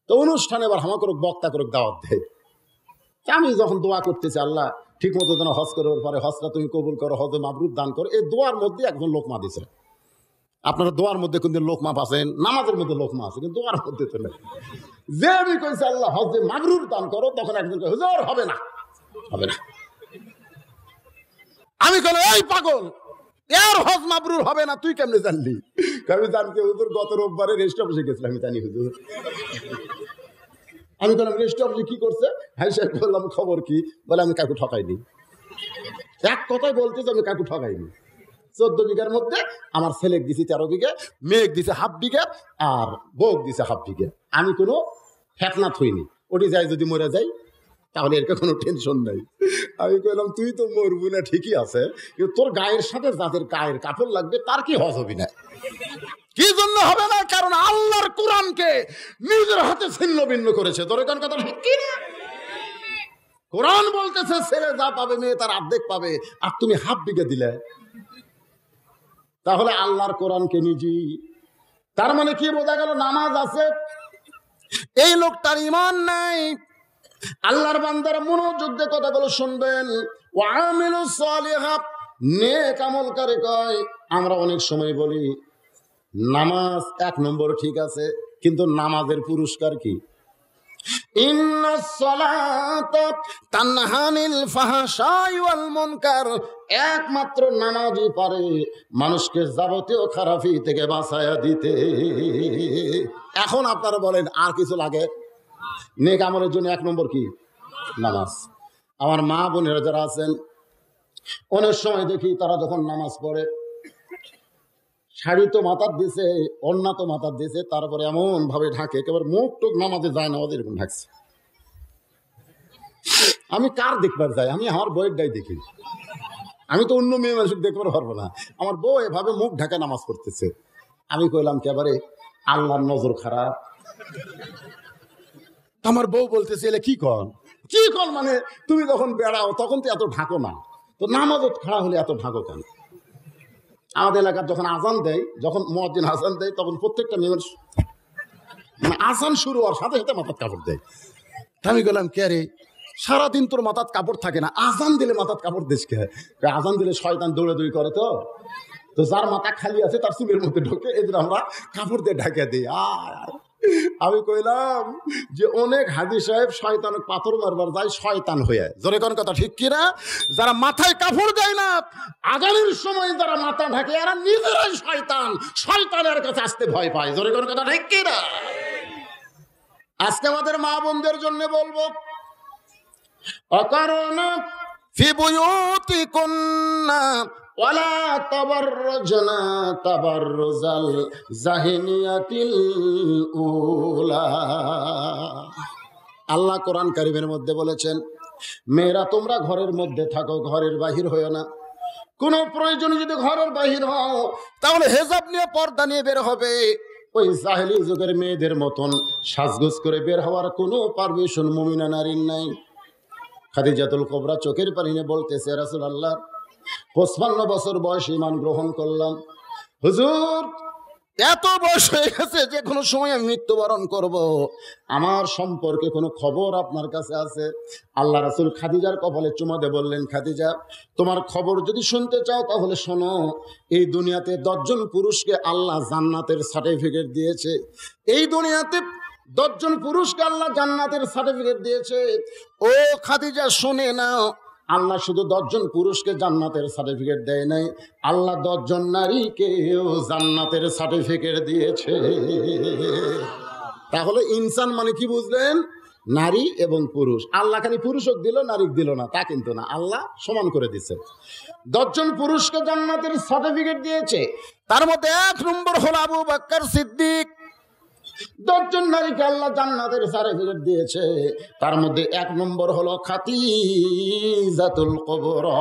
তো অনুষ্ঠানে এবার হামা করুক বক্তা করুক দাওয়াত দেয়। আমি যখন দোয়া করতেছি, আল্লাহ ঠিক মতো যেন হজ করে ওর পরে হজটা তুমি কবুল করো, হজে মাবরুর দান করো, এই দোয়ার মধ্যে একজন লোকমা দিছে। আপনারা দোয়ার মধ্যে কিন্তু লোকমা পাচ্ছেন, নামাজের মধ্যে লোকমা আছে, কিন্তু দোয়ার মধ্যে তো নেই। যে আমি কইছি আল্লাহ হজে মাবরুর দান করো, তখন একজন কয় হুজুর হবে না, হবে না। আমি কইলাম এই পাগল, এর হজ মাবরুর হবে না, তুই কেমনে জানলি? আমি জানতে হুজুর গত রোববারে রেস্ট অফিসে গেছিলাম, আমি জানি হুজুর। আমি বললাম রেস্ট অফিসে কি করছে? হাই সাহেব বললাম খবর কি? বলে আমি কাকু ঠকাইনি। এক কথাই বলতেছে আমি কাকু ঠকাইনি। 14 বিঘার মধ্যে আমার ছেলেক দিছি 13 বিঘা, মেয়েক দিছে হাফ বিঘা, আর বউক দিছে হাফ বিঘা। আমি কোনো ফেতনাথ হইনি। ওটি যাই যদি মরে যাই তাহলে এর কোনো টেনশন নাই। আমি কইলাম তুই তো মরবি না ঠিকই আছে, কিন্তু তোর গায়ের সাথে যাদের গায়ের কাপড় লাগবে তার কি হজ হবি না? কি জন্য হবে না? কারণ আল্লাহর কোরআনকে নিজের হাতে ছিন্ন ভিন্ন করেছে। তোর কোন কথা ঠিক কি না? কোরআন বলতেছে ছেলে যা পাবে মেয়ে তার অর্ধেক পাবে, আর তুমি হাফ বিঘা দিলে। তাহলে আল্লাহর কোরআনকে নিজেই, তার মানে কি বোঝা গেল? নামাজ আছে, এই লোকটার ঈমান নাই। আল্লাহর বান্দারা মনোযোগ দিয়ে কথাগুলো শুনবেন। ওয়া আমিলুস সালিহাত, নেক আমল করে কয়। আমরা অনেক সময় বলি নামাজ 1 নম্বর ঠিক আছে, কিন্তু নামাজের পুরস্কার কি? ইন্নাস সালাতা তানহা আনিল ফাহশাই ওয়াল মুনকার, একমাত্র নামাজই পারে মানুষকে যাবতীয় খারাপি থেকে বাঁচায়া দিতে। এখন আপনারা বলেন আর কিছু লাগে? নেক আমলের জন্য 1 নম্বর কি? নামাজ। আমার মা বোনেরা যারা আছেন, অনেক সময় দেখি তারা যখন নামাজ পড়ে, শাড়ি তো মাথার দিছে, ওড়না তো মাথার দিছে, তারপরে এমন ভাবে ঢাকে একেবারে মুখ টুক নামাজে যায় না, এরকম ঢাকছে। আমি কার দেখবার যাই? আমি আমার বউয়ের ডাই দেখি। আমি তো অন্য মেয়ে মানুষ দেখবার পারবো না। আমার বউ এভাবে মুখ ঢাকে নামাজ পড়তেছে। আমি কইলাম একেবারে আল্লাহর নজর খারাপ। আমার বউ বলতেছে এলে কি কর, কি কর মানে তুমি যখন বেড়াও তখন তো এত ঢাকো না, তো নামাজত খাড়া হলে এত ঢাকো কেন? আমাদের এলাকার যখন আজান দেয়, যখন মুয়াজ্জিন আজান দেয়, তখন প্রত্যেকটা মেয়ের মানে আজান শুরু হওয়ার সাথে সাথে মাথার কাপড় দেয়। আমি গেলাম কে রে, সারাদিন তোর মাথার কাপড় থাকে না, আজান দিলে মাথার কাপড় দিস কে? আজান দিলে শয়তান দৌড়াদৌড়ি করে, তো যার মাথা খালি আছে তার চুলের মধ্যে ঢোকে, এদের আমরা কাপড় দিয়ে ঢাকা দিই। আমি কইলাম যে অনেক হাজী সাহেব শয়তান পাথর মারবার যায় শয়তান হয়ে। জোরে কোন কথা ঠিক কিনা? যারা মাথায় কাপড় দেয় না, আজানের সময় যারা মাথা ঢাকে, এরা নিজেরাই শয়তান, শয়তানের কাছে আসতে ভয় পায়। জোরে কোন কথা ঠিক কিনা? আজকে আমাদের মা বোনদের জন্য বলবো, অকারণা ফি বুয়ুতিকুন্না ওয়ালা তাবাররুজনা তাবাররুজাল জাহিলিয়াতিল উলা। আল্লাহ কোরআন কারীমের মধ্যে বলেছেন, মেয়েরা তোমরা ঘরের মধ্যে থাকো, ঘরের বাহির হয়ো না। কোনো প্রয়োজনে যদি ঘরের বাহির হও তাহলে হেজাব নিয়ে, পর্দা নিয়ে বের হবে। ওই জাহেলি যুগের মেয়েদের মতন সাজগোজ করে বের হওয়ার কোনো পারমিশন মুমিনা নারীর নাই। খাদিজাতুল কুবরা চোখের পানি নিয়ে বলতেছে, রাসূলুল্লাহ 55 বছর বয়সে ঈমান গ্রহণ করলাম, হুজুর এত বয়স হয়ে গেছে যে কোনো সময় আমি মৃত্যুবরণ করব, আমার সম্পর্কে কোনো খবর আপনার কাছে আছে? আল্লাহ রাসূল খাদিজার কপালে চুমা দিয়ে বললেন, খাদিজা তোমার খবর যদি শুনতে চাও তাহলে শোনো, এই দুনিয়াতে 10 জন পুরুষকে আল্লাহ জান্নাতের সার্টিফিকেট দিয়েছে। এই দুনিয়াতে 10 জন পুরুষকে আল্লাহ জান্নাতের সার্টিফিকেট দিয়েছে। ও খাদিজা শুনে নাও, আল্লাহ শুধু 10 জন পুরুষকে জান্নাতের সার্টিফিকেট দেয় নাই, আল্লাহ 10 জন নারীকেও জান্নাতের সার্টিফিকেট দিয়েছে। তাহলে ইনসান মানে কি বুঝলেন? নারী এবং পুরুষ। আল্লাহ খালি পুরুষক দিল, নারীক দিল না তা কিন্তু না, আল্লাহ সমান করে দিছে। 10 জন পুরুষকে জান্নাতের সার্টিফিকেট দিয়েছে, তার মধ্যে 1 নম্বর হলো আবু বকর সিদ্দিক। 10 জন নারীকে আল্লাহ জান্নাতের সার্টিফিকেট দিয়েছে, তার মধ্যে 1 নম্বর হলো খাদিজাতুল কুবরা।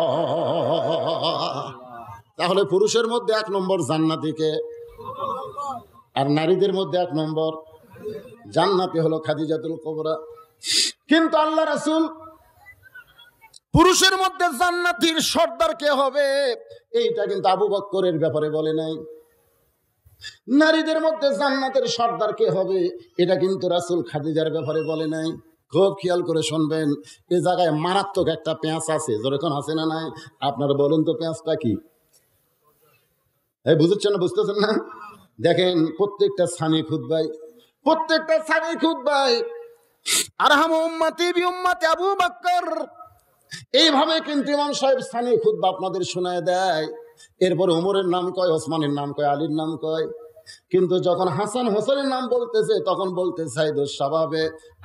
তাহলে পুরুষের মধ্যে 1 নম্বর জান্নাতীকে, আর নারীদের মধ্যে 1 নম্বর জান্নাতি হলো খাদিজাতুল কুবরা। কিন্তু আল্লাহ রাসূল পুরুষের মধ্যে জান্নাতীর সর্দার কে হবে এইটা কিন্তু আবু বকরের ব্যাপারে বলে নাই। নারীদের মধ্যে জান্নাতের সর্দার কে হবে এটা কিন্তু রাসূল খাদিজার ব্যাপারে বলে নাই। খুব খেয়াল করে শুনবেন, এ জায়গায় মারাত্মক একটা পেঁয়াজ আছে, যেরকম আছে না নাই? আপনারা বলুন তো পেঁয়াজটা কি? বুঝছেন না, বুঝতেছেন না? দেখেন প্রত্যেকটা সানি খুতবাই আরহাম উম্মতি বি উম্মতি আবু বকর, এইভাবে কিন্তু ইমাম সাহেব সানি খুতবা আপনাদের শোনায় দেয়। এরপর ওমরের নাম কয়, ওসমানের নাম কয়, আলীর নাম কয়, কিন্তু যখন হাসান হোসেনের নাম বলতেছে তখন বলতে সাইদুস শাবাবে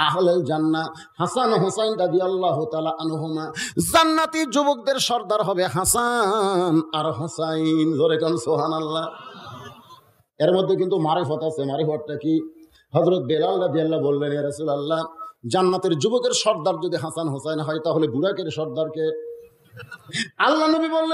আহলেল জান্নাহ হাসান হোসেন রাদিয়াল্লাহু তাআলা আনহুমা, জান্নাতি যুবকদের সর্দার হবে হাসান আর হোসাইন। জোরে কান সুবহানাল্লাহ। এর মধ্যে কিন্তু মারিফত আছে। মারিফতটা কি? হযরত বেলাল রাদিয়াল্লাহু বললেন, ইয়া রাসূলুল্লাহ, জান্নাতের যুবকের সর্দার যদি হাসান হোসেন হয় তাহলে বুরাকের সর্দারকে? আল্লাহ নবী বললেন,